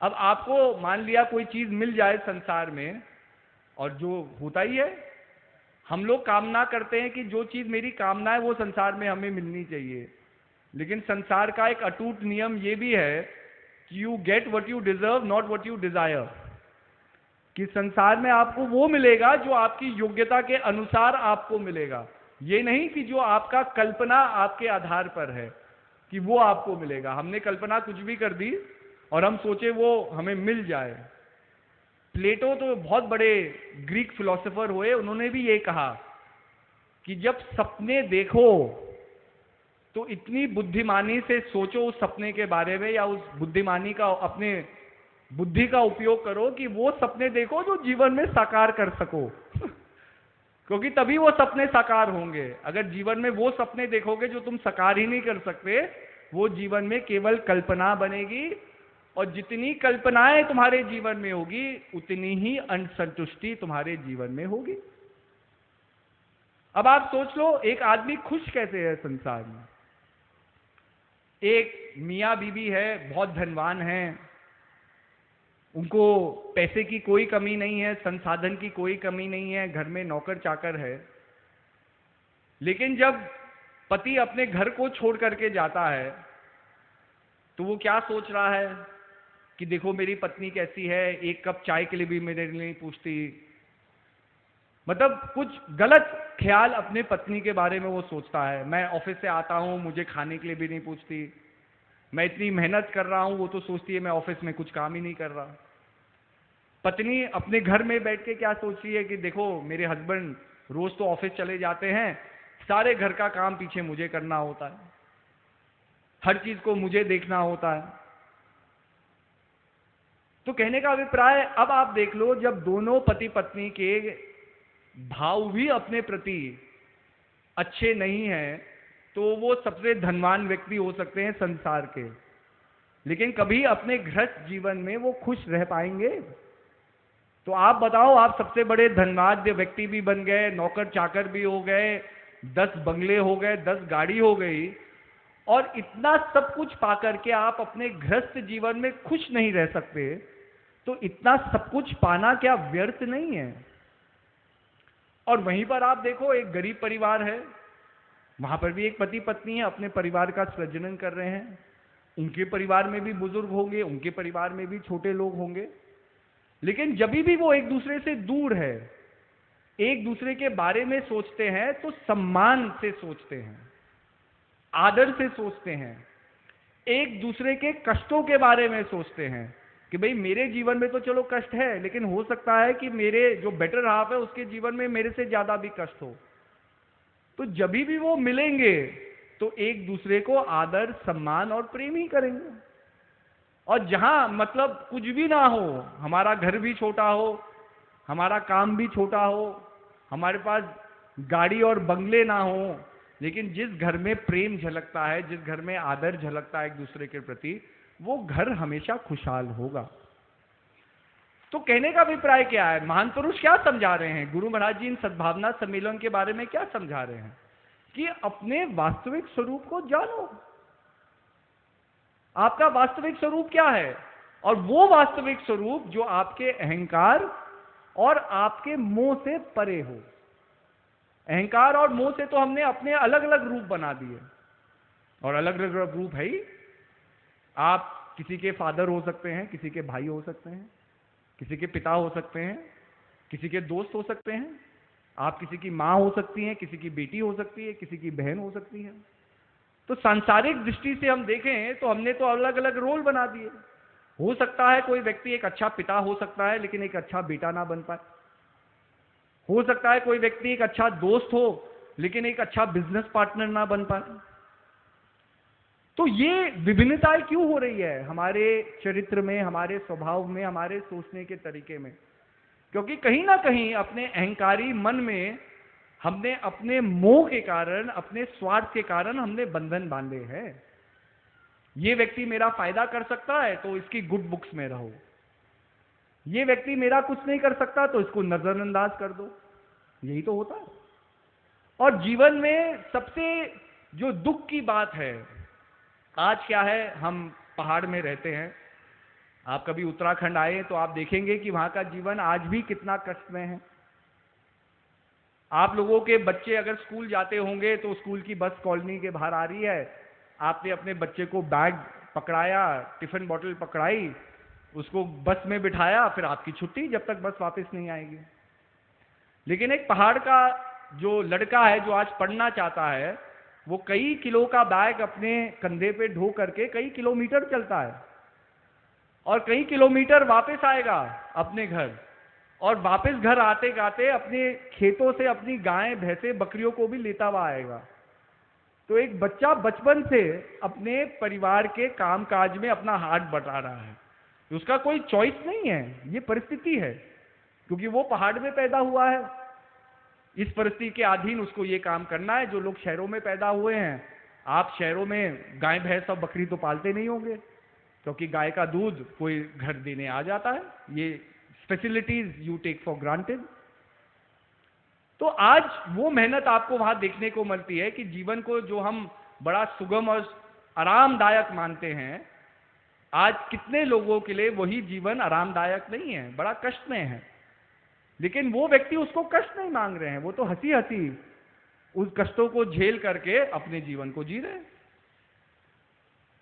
अब आपको मान लिया कोई चीज मिल जाए संसार में, और जो होता ही है, हम लोग कामना करते हैं कि जो चीज मेरी कामना है वो संसार में हमें मिलनी चाहिए। लेकिन संसार का एक अटूट नियम ये भी है कि you get what you deserve, not what you desire. कि संसार में आपको वो मिलेगा जो आपकी योग्यता के अनुसार आपको मिलेगा, ये नहीं कि जो आपका कल्पना आपके आधार पर है कि वो आपको मिलेगा। हमने कल्पना कुछ भी कर दी और हम सोचे वो हमें मिल जाए। प्लेटो तो बहुत बड़े ग्रीक फिलोसोफर हुए, उन्होंने भी ये कहा कि जब सपने देखो तो इतनी बुद्धिमानी से सोचो उस सपने के बारे में, या उस बुद्धिमानी का, अपने बुद्धि का उपयोग करो कि वो सपने देखो जो जीवन में साकार कर सको क्योंकि तभी वो सपने साकार होंगे। अगर जीवन में वो सपने देखोगे जो तुम साकार ही नहीं कर सकते, वो जीवन में केवल कल्पना बनेगी, और जितनी कल्पनाएं तुम्हारे जीवन में होगी उतनी ही असंतुष्टि तुम्हारे जीवन में होगी। अब आप सोच लो, एक आदमी खुश कैसे है संसार में? एक मियाँ बीबी है, बहुत धनवान है, उनको पैसे की कोई कमी नहीं है, संसाधन की कोई कमी नहीं है, घर में नौकर चाकर है। लेकिन जब पति अपने घर को छोड़ करके जाता है तो वो क्या सोच रहा है कि देखो मेरी पत्नी कैसी है, एक कप चाय के लिए भी मेरे लिए नहीं पूछती। मतलब कुछ गलत ख्याल अपने पत्नी के बारे में वो सोचता है। मैं ऑफिस से आता हूं, मुझे खाने के लिए भी नहीं पूछती। मैं इतनी मेहनत कर रहा हूं, वो तो सोचती है मैं ऑफिस में कुछ काम ही नहीं कर रहा। पत्नी अपने घर में बैठ के क्या सोच रही है कि देखो मेरे हस्बैंड रोज तो ऑफिस चले जाते हैं, सारे घर का काम पीछे मुझे करना होता है, हर चीज को मुझे देखना होता है। तो कहने का अभिप्राय, अब आप देख लो, जब दोनों पति पत्नी के भाव भी अपने प्रति अच्छे नहीं हैं तो वो सबसे धनवान व्यक्ति हो सकते हैं संसार के, लेकिन कभी अपने गृहस्थ जीवन में वो खुश रह पाएंगे? तो आप बताओ, आप सबसे बड़े धनवान व्यक्ति भी बन गए, नौकर चाकर भी हो गए, 10 बंगले हो गए, 10 गाड़ी हो गई, और इतना सब कुछ पाकर के आप अपने गृहस्थ जीवन में खुश नहीं रह सकते, तो इतना सब कुछ पाना क्या व्यर्थ नहीं है? और वहीं पर आप देखो, एक गरीब परिवार है, वहां पर भी एक पति पत्नी है, अपने परिवार का सृजन कर रहे हैं। उनके परिवार में भी बुजुर्ग होंगे, उनके परिवार में भी छोटे लोग होंगे, लेकिन जब भी वो एक दूसरे से दूर है, एक दूसरे के बारे में सोचते हैं तो सम्मान से सोचते हैं, आदर से सोचते हैं, एक दूसरे के कष्टों के बारे में सोचते हैं कि भाई मेरे जीवन में तो चलो कष्ट है, लेकिन हो सकता है कि मेरे जो बेटर हाफ है उसके जीवन में मेरे से ज्यादा भी कष्ट हो। तो जब भी वो मिलेंगे तो एक दूसरे को आदर, सम्मान और प्रेम ही करेंगे। और जहां मतलब कुछ भी ना हो, हमारा घर भी छोटा हो, हमारा काम भी छोटा हो, हमारे पास गाड़ी और बंगले ना हो, लेकिन जिस घर में प्रेम झलकता है, जिस घर में आदर झलकता है एक दूसरे के प्रति, वो घर हमेशा खुशहाल होगा। तो कहने का अभिप्राय क्या है? महान पुरुष क्या समझा रहे हैं? गुरु महाराज जी इन सद्भावना सम्मेलन के बारे में क्या समझा रहे हैं? कि अपने वास्तविक स्वरूप को जानो। आपका वास्तविक स्वरूप क्या है? और वो वास्तविक स्वरूप जो आपके अहंकार और आपके मोह से परे हो। अहंकार और मोह से तो हमने अपने अलग अलग रूप बना दिए, और अलग अलग रूप है ही। आप किसी के फादर हो सकते हैं, किसी के भाई हो सकते हैं, किसी के पिता हो सकते हैं, किसी के दोस्त हो सकते हैं, आप किसी की माँ हो सकती हैं, किसी की बेटी हो सकती है, किसी की बहन हो सकती है। तो सांसारिक दृष्टि से हम देखें तो हमने तो अलग अलग रोल बना दिए। हो सकता है कोई व्यक्ति एक अच्छा पिता हो सकता है लेकिन एक अच्छा बेटा ना बन पाए। हो सकता है कोई व्यक्ति एक अच्छा दोस्त हो लेकिन एक अच्छा बिजनेस पार्टनर ना बन पाए। तो ये विभिन्नताएं क्यों हो रही है हमारे चरित्र में, हमारे स्वभाव में, हमारे सोचने के तरीके में? क्योंकि कहीं ना कहीं अपने अहंकारी मन में हमने अपने मोह के कारण, अपने स्वार्थ के कारण हमने बंधन बांधे हैं। ये व्यक्ति मेरा फायदा कर सकता है तो इसकी गुड बुक्स में रहो, ये व्यक्ति मेरा कुछ नहीं कर सकता तो इसको नजरअंदाज कर दो। यही तो होता है। और जीवन में सबसे जो दुख की बात है आज क्या है, हम पहाड़ में रहते हैं। आप कभी उत्तराखंड आए तो आप देखेंगे कि वहां का जीवन आज भी कितना कष्ट में है। आप लोगों के बच्चे अगर स्कूल जाते होंगे तो स्कूल की बस कॉलोनी के बाहर आ रही है, आपने अपने बच्चे को बैग पकड़ाया, टिफिन बॉटल पकड़ाई, उसको बस में बिठाया, फिर आपकी छुट्टी जब तक बस वापस नहीं आएगी। लेकिन एक पहाड़ का जो लड़का है जो आज पढ़ना चाहता है, वो कई किलो का बैग अपने कंधे पे ढो करके कई किलोमीटर चलता है और कई किलोमीटर वापस आएगा अपने घर, और वापस घर आते गाते अपने खेतों से अपनी गायें, भैंसे, बकरियों को भी लेता हुआ आएगा। तो एक बच्चा बचपन से अपने परिवार के कामकाज में अपना हाथ बटा रहा है। उसका कोई चॉइस नहीं है, ये परिस्थिति है, क्योंकि वो पहाड़ में पैदा हुआ है। इस परिस्थिति के अधीन उसको ये काम करना है। जो लोग शहरों में पैदा हुए हैं, आप शहरों में गाय, भैंस और बकरी तो पालते नहीं होंगे, क्योंकि गाय का दूध कोई घर देने आ जाता है। ये facilities you take for granted. तो आज वो मेहनत आपको वहां देखने को मिलती है कि जीवन को जो हम बड़ा सुगम और आरामदायक मानते हैं, आज कितने लोगों के लिए वही जीवन आरामदायक नहीं है, बड़ा कष्ट में है। लेकिन वो व्यक्ति उसको कष्ट नहीं मांग रहे हैं, वो तो हंसी हंसी उस कष्टों को झेल करके अपने जीवन को जी रहे हैं।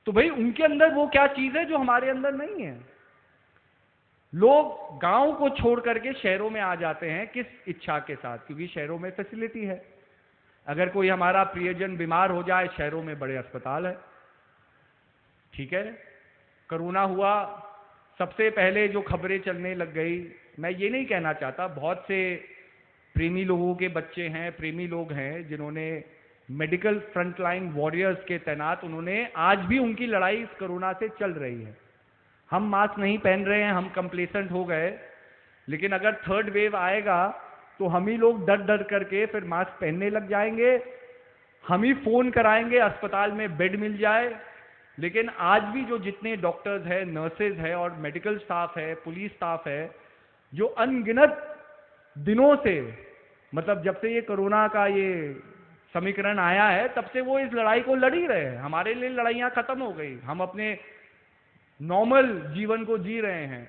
तो भाई उनके अंदर वो क्या चीज है जो हमारे अंदर नहीं है? लोग गांव को छोड़ करके शहरों में आ जाते हैं, किस इच्छा के साथ? क्योंकि शहरों में फैसिलिटी है। अगर कोई हमारा प्रियजन बीमार हो जाए, शहरों में बड़े अस्पताल है, ठीक है। कोरोना हुआ, सबसे पहले जो खबरें चलने लग गई, मैं ये नहीं कहना चाहता, बहुत से प्रेमी लोगों के बच्चे हैं, प्रेमी लोग हैं जिन्होंने मेडिकल फ्रंटलाइन वॉरियर्स के तैनात, उन्होंने आज भी उनकी लड़ाई इस कोरोना से चल रही है। हम मास्क नहीं पहन रहे हैं, हम कंप्लेसेंट हो गए, लेकिन अगर थर्ड वेव आएगा तो हम ही लोग डर डर करके फिर मास्क पहनने लग जाएंगे, हम ही फोन कराएंगे अस्पताल में बेड मिल जाए। लेकिन आज भी जो जितने डॉक्टर्स हैं, नर्सेज है और मेडिकल स्टाफ है, पुलिस स्टाफ है, जो अनगिनत दिनों से, मतलब जब से ये कोरोना का ये समीकरण आया है, तब से वो इस लड़ाई को लड़ ही रहे हैं। हमारे लिए लड़ाइयां खत्म हो गई, हम अपने नॉर्मल जीवन को जी रहे हैं।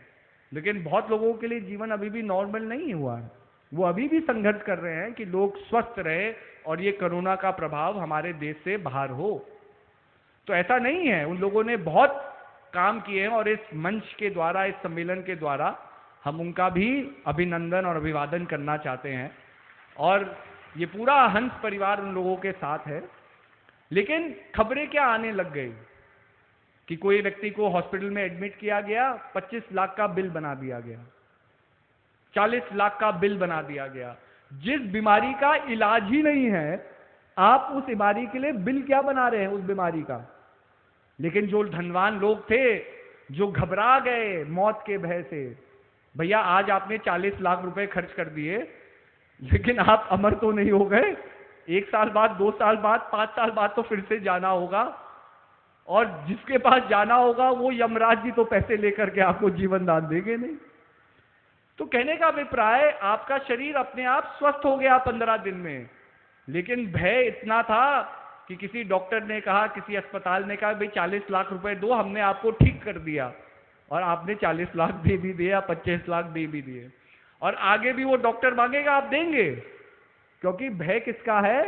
लेकिन बहुत लोगों के लिए जीवन अभी भी नॉर्मल नहीं हुआ है, वो अभी भी संघर्ष कर रहे हैं कि लोग स्वस्थ रहे और ये कोरोना का प्रभाव हमारे देश से बाहर हो। तो ऐसा नहीं है, उन लोगों ने बहुत काम किए हैं और इस मंच के द्वारा, इस सम्मेलन के द्वारा हम उनका भी अभिनंदन और अभिवादन करना चाहते हैं। और ये पूरा हंस परिवार उन लोगों के साथ है। लेकिन खबरें क्या आने लग गई कि कोई व्यक्ति को हॉस्पिटल में एडमिट किया गया, 25 लाख का बिल बना दिया गया, 40 लाख का बिल बना दिया गया। जिस बीमारी का इलाज ही नहीं है, आप उस बीमारी के लिए बिल क्या बना रहे हैं उस बीमारी का? लेकिन जो धनवान लोग थे, जो घबरा गए मौत के भय से, भैया आज आपने 40 लाख रुपए खर्च कर दिए, लेकिन आप अमर तो नहीं हो गए। 1 साल बाद, 2 साल बाद, 5 साल बाद तो फिर से जाना होगा, और जिसके पास जाना होगा वो यमराज जी तो पैसे लेकर के आपको जीवन दान देंगे नहीं। तो कहने का अभिप्राय, आपका शरीर अपने आप स्वस्थ हो गया 15 दिन में, लेकिन भय इतना था कि किसी डॉक्टर ने कहा, किसी अस्पताल ने कहा, भाई 40 लाख रुपए दो, हमने आपको ठीक कर दिया, और आपने 40 लाख दे भी दिए या 25 लाख दे भी दिए, और आगे भी वो डॉक्टर मांगेगा, आप देंगे, क्योंकि भय किसका है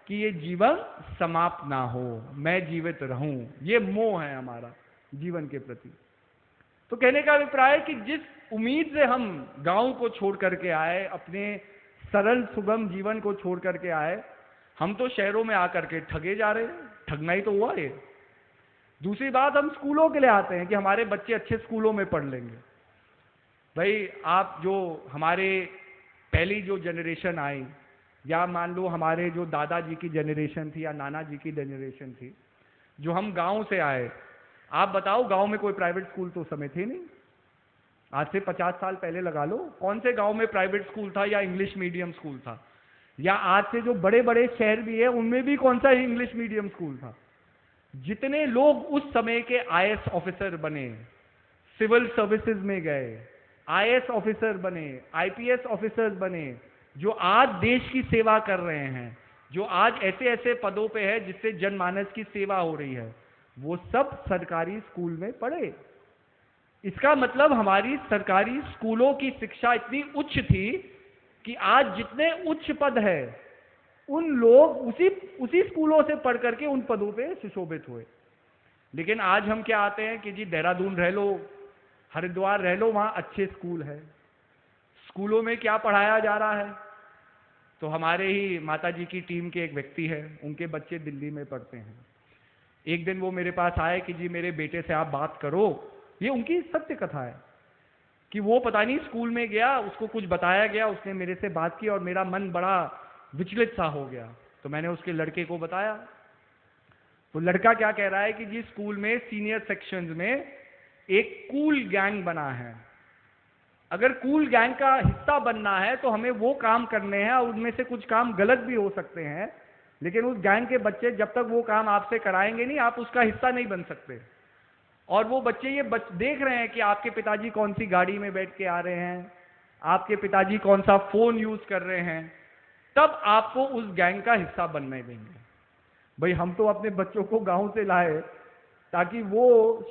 कि ये जीवन समाप्त ना हो, मैं जीवित रहूं। ये मोह है हमारा जीवन के प्रति। तो कहने का अभिप्राय है कि जिस उम्मीद से हम गांव को छोड़ करके आए, अपने सरल सुगम जीवन को छोड़ करके आए, हम तो शहरों में आकर के ठगे जा रहे हैं। ठगना ही तो हुआ ये। दूसरी बात, हम स्कूलों के लिए आते हैं कि हमारे बच्चे अच्छे स्कूलों में पढ़ लेंगे। भाई आप जो हमारे पहली जो जनरेशन आई, या मान लो हमारे जो दादाजी की जनरेशन थी या नाना जी की जनरेशन थी, जो हम गांव से आए। आप बताओ, गांव में कोई प्राइवेट स्कूल तो उस समय थे नहीं। आज से 50 साल पहले लगा लो, कौन से गांव में प्राइवेट स्कूल था या इंग्लिश मीडियम स्कूल था? या आज से जो बड़े बड़े शहर भी है उनमें भी कौन सा इंग्लिश मीडियम स्कूल था? जितने लोग उस समय के आईएएस ऑफिसर बने, सिविल सर्विसेज में गए, आईएएस ऑफिसर बने, आईपीएस ऑफिसर्स बने, जो आज देश की सेवा कर रहे हैं, जो आज ऐसे ऐसे पदों पे है जिससे जनमानस की सेवा हो रही है, वो सब सरकारी स्कूल में पढ़े। इसका मतलब हमारी सरकारी स्कूलों की शिक्षा इतनी उच्च थी कि आज जितने उच्च पद है उन लोग उसी स्कूलों से पढ़ करके उन पदों पे सुशोभित हुए। लेकिन आज हम क्या आते हैं कि जी देहरादून रह लो, हरिद्वार रह लो, वहां अच्छे स्कूल है। स्कूलों में क्या पढ़ाया जा रहा है? तो हमारे ही माता जी की टीम के एक व्यक्ति है, उनके बच्चे दिल्ली में पढ़ते हैं। एक दिन वो मेरे पास आए कि जी मेरे बेटे से आप बात करो। ये उनकी सत्य कथा है कि वो पता नहीं स्कूल में गया, उसको कुछ बताया गया, उसने मेरे से बात की और मेरा मन बड़ा विचलित सा हो गया। तो मैंने उसके लड़के को बताया। तो लड़का क्या कह रहा है कि जी स्कूल में सीनियर सेक्शंस में एक कूल गैंग बना है। अगर कूल गैंग का हिस्सा बनना है तो हमें वो काम करने हैं, और उनमें से कुछ काम गलत भी हो सकते हैं, लेकिन उस गैंग के बच्चे जब तक वो काम आपसे कराएंगे नहीं, आप उसका हिस्सा नहीं बन सकते। और वो बच्चे ये देख रहे हैं कि आपके पिताजी कौन सी गाड़ी में बैठ के आ रहे हैं, आपके पिताजी कौन सा फोन यूज कर रहे हैं, तब आपको उस गैंग का हिस्सा बनने देंगे। भाई हम तो अपने बच्चों को गांव से लाए ताकि वो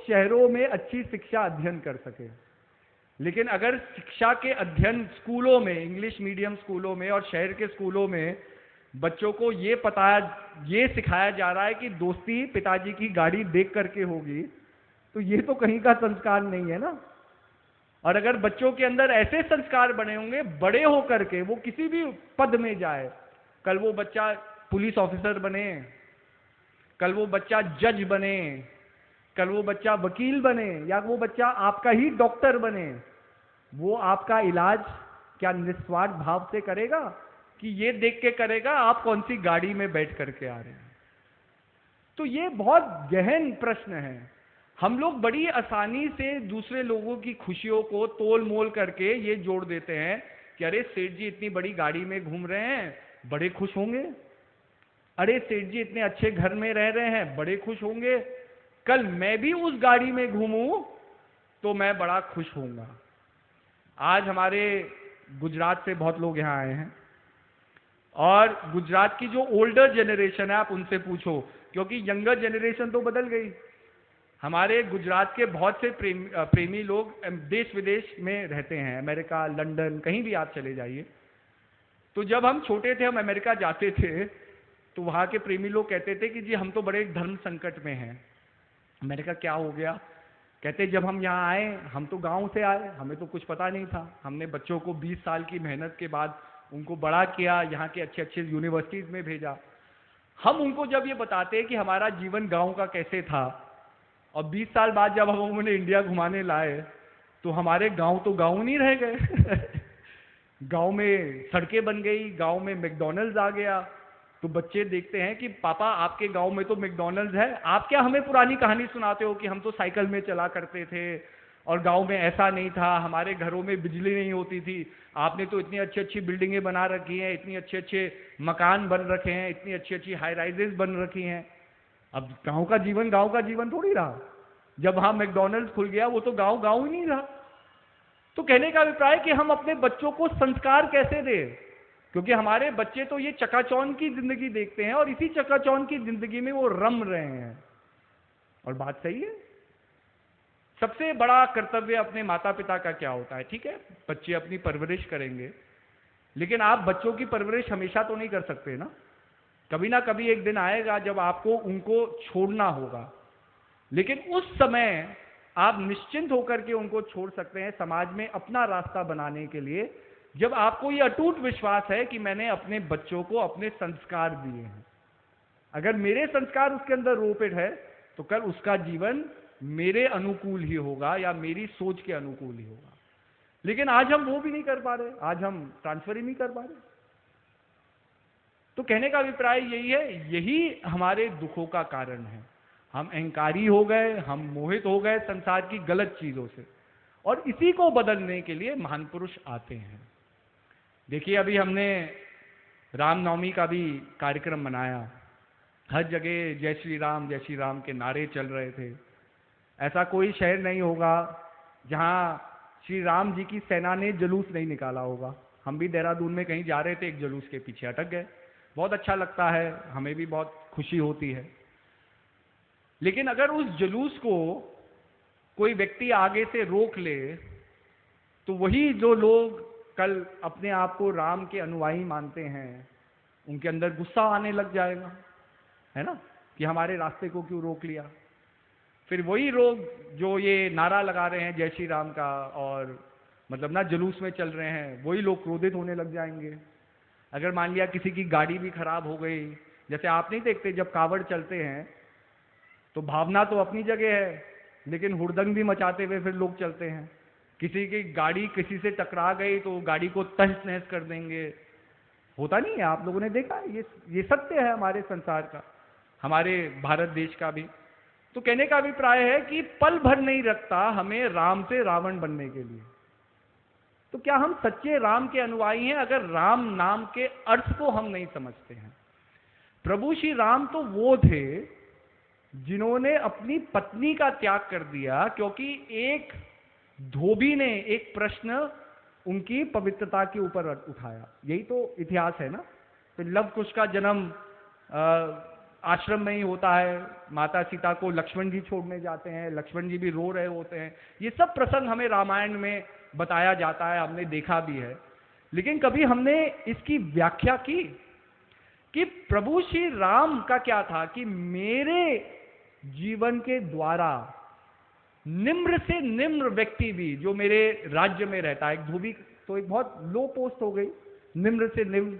शहरों में अच्छी शिक्षा अध्ययन कर सके। लेकिन अगर शिक्षा के अध्ययन स्कूलों में, इंग्लिश मीडियम स्कूलों में और शहर के स्कूलों में बच्चों को ये सिखाया जा रहा है कि दोस्ती पिताजी की गाड़ी देख करके होगी, तो ये तो कहीं का संस्कार नहीं है ना। और अगर बच्चों के अंदर ऐसे संस्कार बने होंगे, बड़े होकर के वो किसी भी पद में जाए, कल वो बच्चा पुलिस ऑफिसर बने, कल वो बच्चा जज बने, कल वो बच्चा वकील बने, या वो बच्चा आपका ही डॉक्टर बने, वो आपका इलाज क्या निस्वार्थ भाव से करेगा कि ये देख के करेगा आप कौन सी गाड़ी में बैठ करके आ रहे हैं? तो ये बहुत गहन प्रश्न है। हम लोग बड़ी आसानी से दूसरे लोगों की खुशियों को तोल मोल करके ये जोड़ देते हैं कि अरे सेठ जी इतनी बड़ी गाड़ी में घूम रहे हैं, बड़े खुश होंगे। अरे सेठ जी इतने अच्छे घर में रह रहे हैं, बड़े खुश होंगे। कल मैं भी उस गाड़ी में घूमूं तो मैं बड़ा खुश होऊंगा। आज हमारे गुजरात से बहुत लोग यहाँ आए हैं, और गुजरात की जो ओल्डर जनरेशन है आप उनसे पूछो, क्योंकि यंगर जनरेशन तो बदल गई। हमारे गुजरात के बहुत से प्रेमी लोग देश विदेश में रहते हैं, अमेरिका, लंदन, कहीं भी आप चले जाइए। तो जब हम छोटे थे, हम अमेरिका जाते थे, तो वहाँ के प्रेमी लोग कहते थे कि जी हम तो बड़े धर्म संकट में हैं। मैंने कहा क्या हो गया? कहते जब हम यहाँ आए, हम तो गांव से आए, हमें तो कुछ पता नहीं था। हमने बच्चों को 20 साल की मेहनत के बाद उनको बड़ा किया, यहाँ के अच्छे अच्छे यूनिवर्सिटीज में भेजा। हम उनको जब ये बताते हैं कि हमारा जीवन गांव का कैसे था, और 20 साल बाद जब हम उन्हें इंडिया घुमाने लाए, तो हमारे गांव तो गांव नहीं रह गए। गांव में सड़कें बन गई, गांव में मैकडॉनल्ड्स आ गया। तो बच्चे देखते हैं कि पापा आपके गांव में तो मैकडॉनल्ड्स है, आप क्या हमें पुरानी कहानी सुनाते हो कि हम तो साइकिल में चला करते थे और गांव में ऐसा नहीं था, हमारे घरों में बिजली नहीं होती थी। आपने तो इतनी अच्छी अच्छी बिल्डिंगें बना रखी हैं, इतनी अच्छे अच्छे मकान बन रखे हैं, इतनी अच्छी अच्छी हाई राइजेस बन रखी हैं। अब गांव का जीवन थोड़ी रहा। जब वहां मैकडॉनल्ड्स खुल गया, वो तो गांव गांव ही नहीं रहा। तो कहने का अभिप्राय कि हम अपने बच्चों को संस्कार कैसे दें, क्योंकि हमारे बच्चे तो ये चकाचौंध की जिंदगी देखते हैं और इसी चकाचौंध की जिंदगी में वो रम रहे हैं। और बात सही है। सबसे बड़ा कर्तव्य अपने माता पिता का क्या होता है? ठीक है, बच्चे अपनी परवरिश करेंगे, लेकिन आप बच्चों की परवरिश हमेशा तो नहीं कर सकते ना। कभी ना कभी एक दिन आएगा जब आपको उनको छोड़ना होगा, लेकिन उस समय आप निश्चिंत होकर के उनको छोड़ सकते हैं समाज में अपना रास्ता बनाने के लिए, जब आपको ये अटूट विश्वास है कि मैंने अपने बच्चों को अपने संस्कार दिए हैं। अगर मेरे संस्कार उसके अंदर रोपित है, तो कल उसका जीवन मेरे अनुकूल ही होगा या मेरी सोच के अनुकूल ही होगा। लेकिन आज हम वो भी नहीं कर पा रहे, आज हम ट्रांसफर ही नहीं कर पा रहे। तो कहने का अभिप्राय यही है, यही हमारे दुखों का कारण है। हम अहंकारी हो गए, हम मोहित हो गए संसार की गलत चीजों से, और इसी को बदलने के लिए महान पुरुष आते हैं। देखिए, अभी हमने रामनवमी का भी कार्यक्रम मनाया। हर जगह जय श्री राम के नारे चल रहे थे। ऐसा कोई शहर नहीं होगा जहां श्री राम जी की सेना ने जुलूस नहीं निकाला होगा। हम भी देहरादून में कहीं जा रहे थे, एक जुलूस के पीछे अटक गए। बहुत अच्छा लगता है, हमें भी बहुत खुशी होती है। लेकिन अगर उस जुलूस को कोई व्यक्ति आगे से रोक ले, तो वही जो लोग कल अपने आप को राम के अनुयायी मानते हैं, उनके अंदर गुस्सा आने लग जाएगा, है ना, कि हमारे रास्ते को क्यों रोक लिया। फिर वही लोग जो ये नारा लगा रहे हैं जय श्री राम का, और मतलब ना जुलूस में चल रहे हैं, वही लोग क्रोधित होने लग जाएंगे। अगर मान लिया किसी की गाड़ी भी खराब हो गई, जैसे आप नहीं देखते जब कावड़ चलते हैं तो भावना तो अपनी जगह है, लेकिन हुड़दंग भी मचाते हुए फिर लोग चलते हैं। किसी की गाड़ी किसी से टकरा गई तो गाड़ी को तहस नहस कर देंगे। होता नहीं है, आप लोगों ने देखा, ये सत्य है हमारे संसार का, हमारे भारत देश का भी। तो कहने का अभिप्राय है कि पल भर नहीं रखता हमें राम से रावण बनने के लिए। तो क्या हम सच्चे राम के अनुयायी हैं अगर राम नाम के अर्थ को हम नहीं समझते हैं? प्रभु श्री राम तो वो थे जिन्होंने अपनी पत्नी का त्याग कर दिया, क्योंकि एक धोबी ने एक प्रश्न उनकी पवित्रता के ऊपर उठाया। यही तो इतिहास है ना। तो लव कुश का जन्म आश्रम में ही होता है। माता सीता को लक्ष्मण जी छोड़ने जाते हैं, लक्ष्मण जी भी रो रहे होते हैं। ये सब प्रसंग हमें रामायण में बताया जाता है, हमने देखा भी है। लेकिन कभी हमने इसकी व्याख्या की कि प्रभु श्री राम का क्या था कि मेरे जीवन के द्वारा निम्र से निम्र व्यक्ति भी जो मेरे राज्य में रहता है, एक धोबी तो एक बहुत लो पोस्ट हो गई, निम्र से निम्र,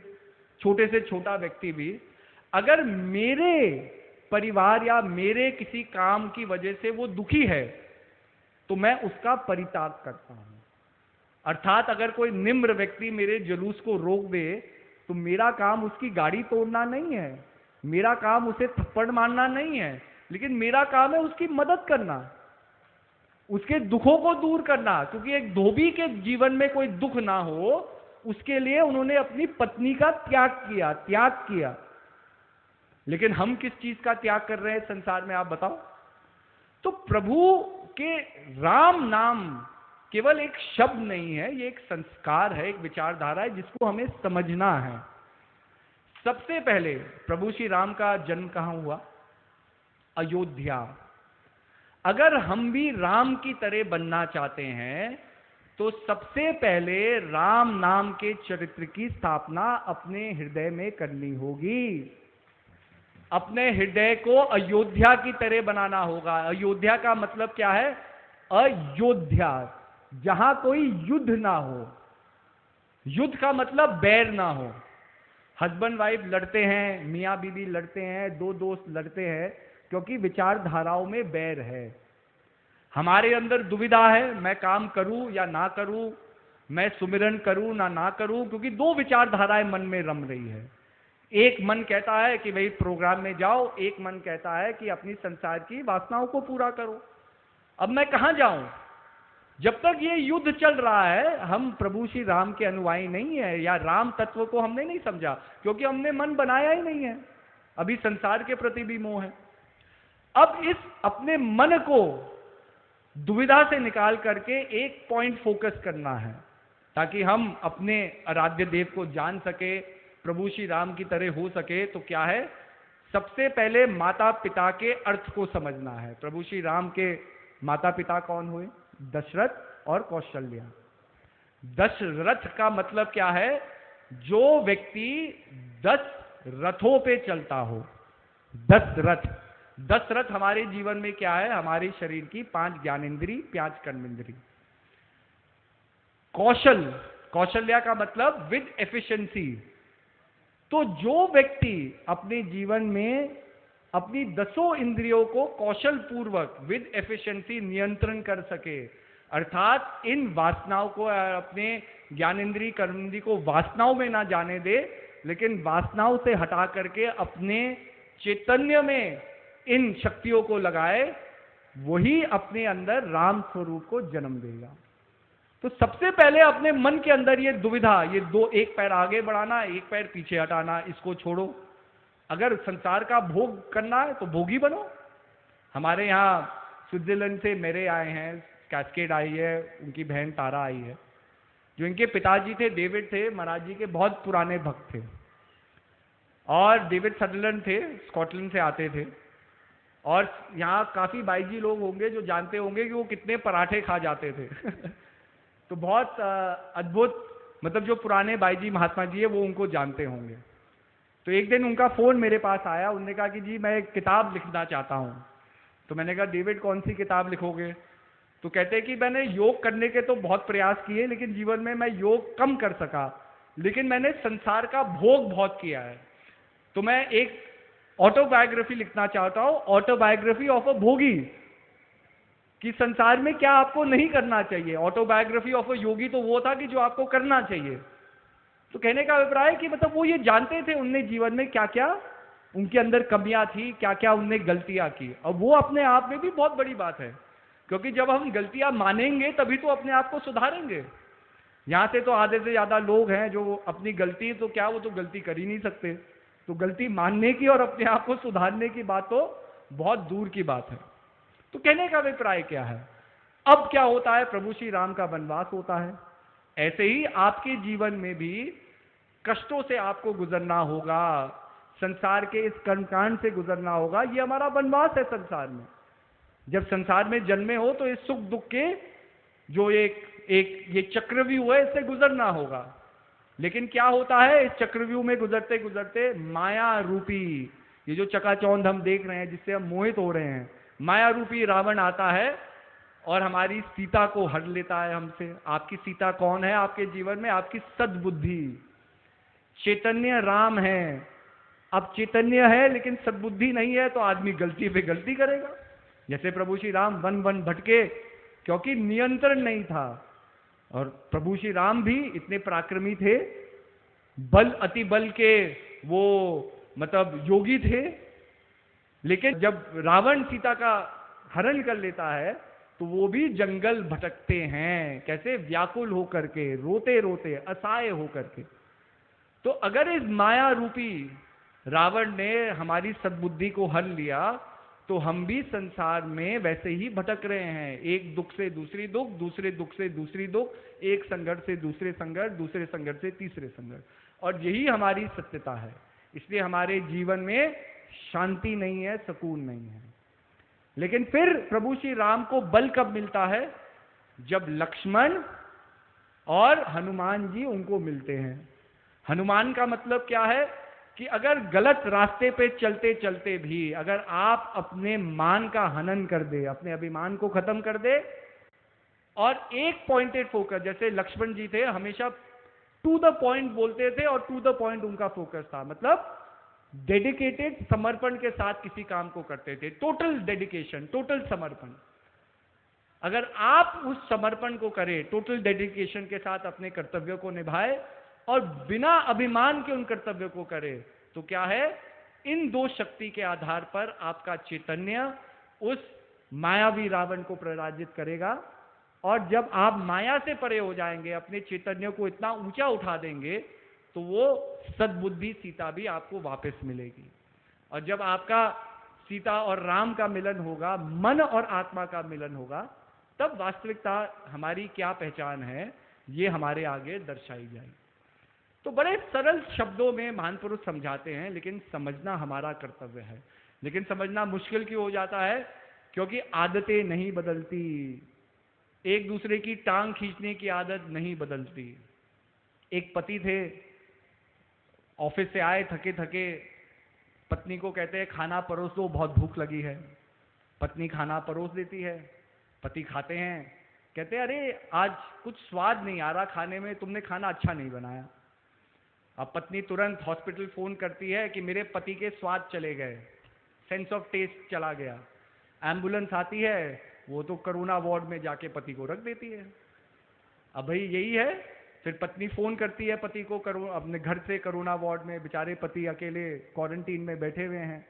छोटे से छोटा व्यक्ति भी अगर मेरे परिवार या मेरे किसी काम की वजह से वो दुखी है तो मैं उसका परित्याग करता हूं। अर्थात अगर कोई निम्र व्यक्ति मेरे जुलूस को रोक दे तो मेरा काम उसकी गाड़ी तोड़ना नहीं है, मेरा काम उसे थप्पड़ मारना नहीं है, लेकिन मेरा काम है उसकी मदद करना, उसके दुखों को दूर करना। क्योंकि एक धोबी के जीवन में कोई दुख ना हो, उसके लिए उन्होंने अपनी पत्नी का त्याग किया। लेकिन हम किस चीज का त्याग कर रहे हैं संसार में, आप बताओ। तो प्रभु के राम नाम केवल एक शब्द नहीं है, ये एक संस्कार है, एक विचारधारा है जिसको हमें समझना है। सबसे पहले प्रभु श्री राम का जन्म कहां हुआ? अयोध्या। अगर हम भी राम की तरह बनना चाहते हैं तो सबसे पहले राम नाम के चरित्र की स्थापना अपने हृदय में करनी होगी। अपने हृदय को अयोध्या की तरह बनाना होगा। अयोध्या का मतलब क्या है? अयोध्या, जहां कोई युद्ध ना हो। युद्ध का मतलब बैर ना हो। हस्बैंड वाइफ लड़ते हैं, मियाँ बीबी लड़ते हैं, दो दोस्त लड़ते हैं क्योंकि विचारधाराओं में बैर है। हमारे अंदर दुविधा है, मैं काम करूं या ना करूं, मैं सुमिरन करूं ना करूं, क्योंकि दो विचारधाराएं मन में रम रही है। एक मन कहता है कि भाई प्रोग्राम में जाओ, एक मन कहता है कि अपनी संसार की वासनाओं को पूरा करो। अब मैं कहां जाऊं? जब तक ये युद्ध चल रहा है हम प्रभु श्री राम के अनुयायी नहीं है, या राम तत्व को हमने नहीं समझा, क्योंकि हमने मन बनाया ही नहीं है। अभी संसार के प्रति भी मोह है। अब इस अपने मन को दुविधा से निकाल करके एक पॉइंट फोकस करना है, ताकि हम अपने आराध्य देव को जान सके, प्रभु श्री राम की तरह हो सके। तो क्या है? सबसे पहले माता पिता के अर्थ को समझना है। प्रभु श्री राम के माता पिता कौन हुए? दशरथ और कौशल्या। दशरथ का मतलब क्या है? जो व्यक्ति 10 रथों पे चलता हो। 10 रथ। 10 रथ हमारे जीवन में क्या है? हमारे शरीर की 5 ज्ञानेंद्री, 5 कर्मेंद्री। कौशल्या का मतलब विद एफिशिएंसी। तो जो व्यक्ति अपने जीवन में अपनी 10 इंद्रियों को कौशल पूर्वक विद एफिशिएंसी नियंत्रण कर सके, अर्थात इन वासनाओं को, अपने ज्ञानेंद्री कर्मेंद्री को वासनाओं में ना जाने दे, लेकिन वासनाओं से हटा करके अपने चैतन्य में इन शक्तियों को लगाए, वही अपने अंदर राम स्वरूप को जन्म देगा। तो सबसे पहले अपने मन के अंदर ये दुविधा, ये दो, एक पैर आगे बढ़ाना, एक पैर पीछे हटाना, इसको छोड़ो। अगर संसार का भोग करना है तो भोगी बनो। हमारे यहाँ स्विट्जरलैंड से मेरे आए हैं, कैस्केड आई है, उनकी बहन तारा आई है। जो इनके पिताजी थे डेविड थे, महाराज जी के बहुत पुराने भक्त थे, और डेविड सदरलैंड थे, स्कॉटलैंड से आते थे। और यहाँ काफी बाईजी लोग होंगे जो जानते होंगे कि वो कितने पराठे खा जाते थे तो बहुत अद्भुत, मतलब जो पुराने बाईजी महात्मा जी है वो उनको जानते होंगे। तो एक दिन उनका फोन मेरे पास आया, उन्होंने कहा कि जी मैं एक किताब लिखना चाहता हूँ। तो मैंने कहा डेविड कौन सी किताब लिखोगे? तो कहते हैं कि मैंने योग करने के तो बहुत प्रयास किए, लेकिन जीवन में मैं योग कम कर सका, लेकिन मैंने संसार का भोग बहुत किया है। तो मैं एक ऑटोबायोग्राफी लिखना चाहता हूं, ऑटोबायोग्राफी ऑफ अ भोगी, कि संसार में क्या आपको नहीं करना चाहिए। ऑटोबायोग्राफी ऑफ अ योगी तो वो था कि जो आपको करना चाहिए। तो कहने का अभिप्राय कि मतलब वो ये जानते थे उनने जीवन में क्या क्या उनके अंदर कमियां थी, क्या क्या उनने गलतियां की, और वो अपने आप में भी बहुत बड़ी बात है, क्योंकि जब हम गलतियां मानेंगे तभी तो अपने आप को सुधारेंगे। यहां से तो आधे से ज्यादा लोग हैं जो अपनी गलती, तो क्या वो तो गलती कर ही नहीं सकते। तो गलती मानने की और अपने आप को सुधारने की बात तो बहुत दूर की बात है। तो कहने का अभिप्राय क्या है? अब क्या होता है? प्रभु श्री राम का वनवास होता है। ऐसे ही आपके जीवन में भी कष्टों से आपको गुजरना होगा, संसार के इस कर्मकांड से गुजरना होगा। ये हमारा वनवास है संसार में। जब संसार में जन्मे हो तो इस सुख दुख के जो एक ये चक्रव्यूह है, इससे गुजरना होगा। लेकिन क्या होता है, इस चक्रव्यूह में गुजरते गुजरते माया रूपी, ये जो चकाचौंध हम देख रहे हैं, जिससे हम मोहित हो रहे हैं, माया रूपी रावण आता है और हमारी सीता को हर लेता है हमसे। आपकी सीता कौन है आपके जीवन में? आपकी सद्बुद्धि। चैतन्य राम है। अब चैतन्य है लेकिन सद्बुद्धि नहीं है, तो आदमी गलती पे गलती करेगा। जैसे प्रभु श्री राम वन वन भटके, क्योंकि नियंत्रण नहीं था। और प्रभु श्री राम भी इतने पराक्रमी थे, बल अति बल के वो मतलब योगी थे, लेकिन जब रावण सीता का हरण कर लेता है तो वो भी जंगल भटकते हैं। कैसे? व्याकुल होकर के, रोते रोते, असहाय होकर के। तो अगर इस माया रूपी रावण ने हमारी सद्बुद्धि को हर लिया, तो हम भी संसार में वैसे ही भटक रहे हैं, एक दुख से दूसरी दुख, दूसरे दुख से दूसरी दुख, एक संघर्ष से दूसरे संघर्ष, दूसरे संघर्ष से तीसरे संघर्ष, और यही हमारी सत्यता है। इसलिए हमारे जीवन में शांति नहीं है, सुकून नहीं है। लेकिन फिर प्रभु श्री राम को बल कब मिलता है? जब लक्ष्मण और हनुमान जी उनको मिलते हैं। हनुमान का मतलब क्या है कि अगर गलत रास्ते पे चलते चलते भी अगर आप अपने मान का हनन कर दे, अपने अभिमान को खत्म कर दे, और एक पॉइंटेड फोकस, जैसे लक्ष्मण जी थे, हमेशा टू द पॉइंट बोलते थे और टू द पॉइंट उनका फोकस था, मतलब डेडिकेटेड, समर्पण के साथ किसी काम को करते थे, टोटल डेडिकेशन, टोटल समर्पण। अगर आप उस समर्पण को करें, टोटल डेडिकेशन के साथ अपने कर्तव्यों को निभाए और बिना अभिमान के उन कर्तव्यों को करे, तो क्या है, इन दो शक्ति के आधार पर आपका चैतन्य उस मायावी रावण को पराजित करेगा। और जब आप माया से परे हो जाएंगे, अपने चैतन्य को इतना ऊंचा उठा देंगे, तो वो सद्बुद्धि सीता भी आपको वापस मिलेगी। और जब आपका सीता और राम का मिलन होगा, मन और आत्मा का मिलन होगा, तब वास्तविकता हमारी क्या पहचान है, ये हमारे आगे दर्शाई जाएगी। तो बड़े सरल शब्दों में महान पुरुष समझाते हैं, लेकिन समझना हमारा कर्तव्य है। लेकिन समझना मुश्किल क्यों हो जाता है? क्योंकि आदतें नहीं बदलती, एक दूसरे की टांग खींचने की आदत नहीं बदलती। एक पति थे, ऑफिस से आए थके थके, पत्नी को कहते हैं खाना परोस दो, बहुत भूख लगी है। पत्नी खाना परोस देती है, पति खाते हैं, कहते हैं अरे आज कुछ स्वाद नहीं आ रहा खाने में, तुमने खाना अच्छा नहीं बनाया। अब पत्नी तुरंत हॉस्पिटल फोन करती है कि मेरे पति के स्वाद चले गए, सेंस ऑफ टेस्ट चला गया। एम्बुलेंस आती है, वो तो कोरोना वार्ड में जाके पति को रख देती है। अब भाई यही है, फिर पत्नी फोन करती है पति को अपने घर से कोरोना वार्ड में, बेचारे पति अकेले क्वारंटीन में बैठे हुए हैं।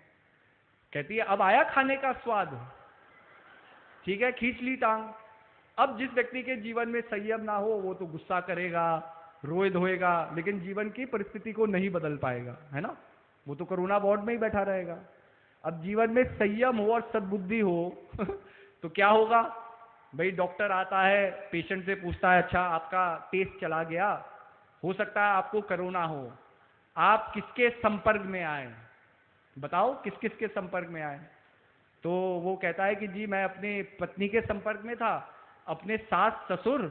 कहती है अब आया खाने का स्वाद, ठीक है, खींच ली टांग। अब जिस व्यक्ति के जीवन में संयम ना हो वो तो गुस्सा करेगा, रोए धोएगा, लेकिन जीवन की परिस्थिति को नहीं बदल पाएगा, है ना, वो तो कोरोना वार्ड में ही बैठा रहेगा। अब जीवन में संयम हो और सद्बुद्धि हो तो क्या होगा भाई, डॉक्टर आता है, पेशेंट से पूछता है अच्छा आपका टेस्ट चला गया, हो सकता है आपको कोरोना हो, आप किसके संपर्क में आए, बताओ किस किस के संपर्क में आए। तो वो कहता है कि जी मैं अपने पत्नी के संपर्क में था, अपने सास ससुर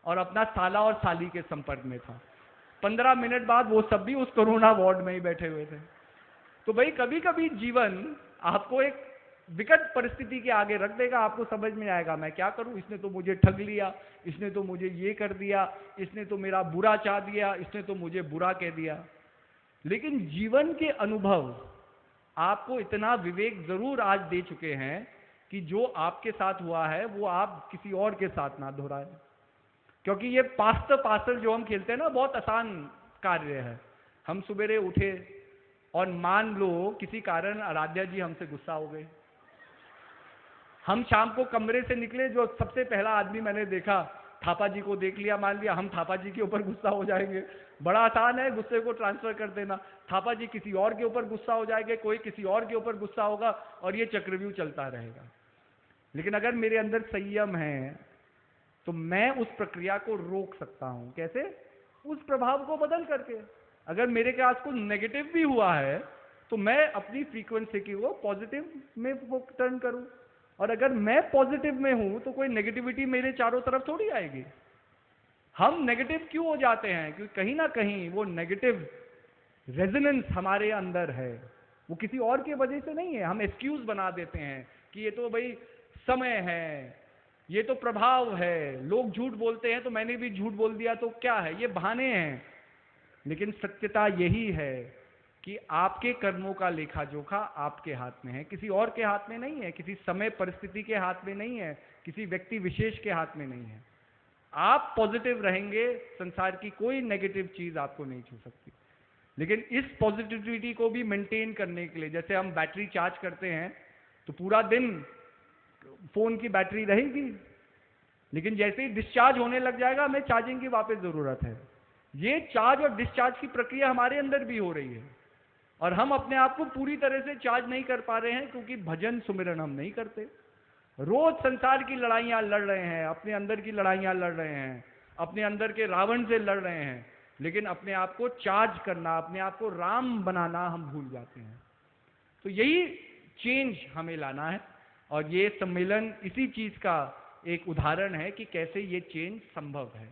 और अपना साला और साली के संपर्क में था। 15 मिनट बाद वो सब भी उस कोरोना वार्ड में ही बैठे हुए थे। तो भाई कभी कभी जीवन आपको एक विकट परिस्थिति के आगे रख देगा, आपको समझ में आएगा मैं क्या करूं, इसने तो मुझे ठग लिया, इसने तो मुझे ये कर दिया, इसने तो मेरा बुरा चाह दिया, इसने तो मुझे बुरा कह दिया। लेकिन जीवन के अनुभव आपको इतना विवेक जरूर आज दे चुके हैं कि जो आपके साथ हुआ है वो आप किसी और के साथ ना दोहराए। क्योंकि ये पास द पार्सल जो हम खेलते हैं ना, बहुत आसान कार्य है। हम सवेरे उठे और मान लो किसी कारण आराध्या जी हमसे गुस्सा हो गए, हम शाम को कमरे से निकले, जो सबसे पहला आदमी मैंने देखा थापा जी को देख लिया, मान लिया हम थापा जी के ऊपर गुस्सा हो जाएंगे। बड़ा आसान है गुस्से को ट्रांसफर कर देना, थापा जी किसी और के ऊपर गुस्सा हो जाएंगे, कोई किसी और के ऊपर गुस्सा होगा और ये चक्रव्यूह चलता रहेगा। लेकिन अगर मेरे अंदर संयम है तो मैं उस प्रक्रिया को रोक सकता हूं। कैसे? उस प्रभाव को बदल करके। अगर मेरे के आस को नेगेटिव भी हुआ है तो मैं अपनी फ्रीक्वेंसी की वो पॉजिटिव में वो टर्न करूं, और अगर मैं पॉजिटिव में हूं तो कोई नेगेटिविटी मेरे चारों तरफ थोड़ी आएगी। हम नेगेटिव क्यों हो जाते हैं? क्योंकि कहीं ना कहीं वो नेगेटिव रेजोनेंस हमारे अंदर है, वो किसी और की वजह से नहीं है। हम एक्सक्यूज बना देते हैं कि ये तो भाई समय है, ये तो प्रभाव है, लोग झूठ बोलते हैं तो मैंने भी झूठ बोल दिया तो क्या है, ये बहाने हैं। लेकिन सत्यता यही है कि आपके कर्मों का लेखा जोखा आपके हाथ में है, किसी और के हाथ में नहीं है, किसी समय परिस्थिति के हाथ में नहीं है, किसी व्यक्ति विशेष के हाथ में नहीं है। आप पॉजिटिव रहेंगे, संसार की कोई नेगेटिव चीज आपको नहीं छू सकती। लेकिन इस पॉजिटिविटी को भी मेंटेन करने के लिए, जैसे हम बैटरी चार्ज करते हैं तो पूरा दिन फोन की बैटरी रहेगी, लेकिन जैसे ही डिस्चार्ज होने लग जाएगा हमें चार्जिंग की वापस जरूरत है। ये चार्ज और डिस्चार्ज की प्रक्रिया हमारे अंदर भी हो रही है, और हम अपने आप को पूरी तरह से चार्ज नहीं कर पा रहे हैं क्योंकि भजन सुमिरन हम नहीं करते। रोज संसार की लड़ाइयां लड़ रहे हैं, अपने अंदर की लड़ाइयां लड़ रहे हैं, अपने अंदर के रावण से लड़ रहे हैं, लेकिन अपने आप को चार्ज करना, अपने आप को राम बनाना हम भूल जाते हैं। तो यही चेंज हमें लाना है, और ये सम्मेलन इसी चीज का एक उदाहरण है कि कैसे ये चेंज संभव है।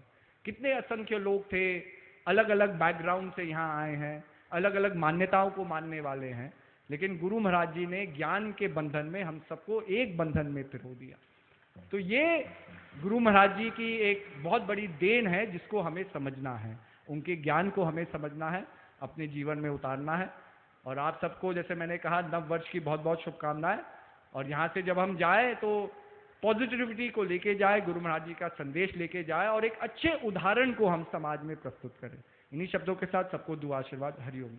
कितने असंख्य लोग थे, अलग अलग बैकग्राउंड से यहाँ आए हैं, अलग अलग मान्यताओं को मानने वाले हैं, लेकिन गुरु महाराज जी ने ज्ञान के बंधन में हम सबको एक बंधन में पिरो दिया। तो ये गुरु महाराज जी की एक बहुत बड़ी देन है जिसको हमें समझना है, उनके ज्ञान को हमें समझना है, अपने जीवन में उतारना है। और आप सबको, जैसे मैंने कहा, नव वर्ष की बहुत बहुत शुभकामनाएं। और यहाँ से जब हम जाए तो पॉजिटिविटी को लेके जाए, गुरु महाराज जी का संदेश लेके जाए, और एक अच्छे उदाहरण को हम समाज में प्रस्तुत करें। इन्हीं शब्दों के साथ सबको दुआ आशीर्वाद। हरिओम।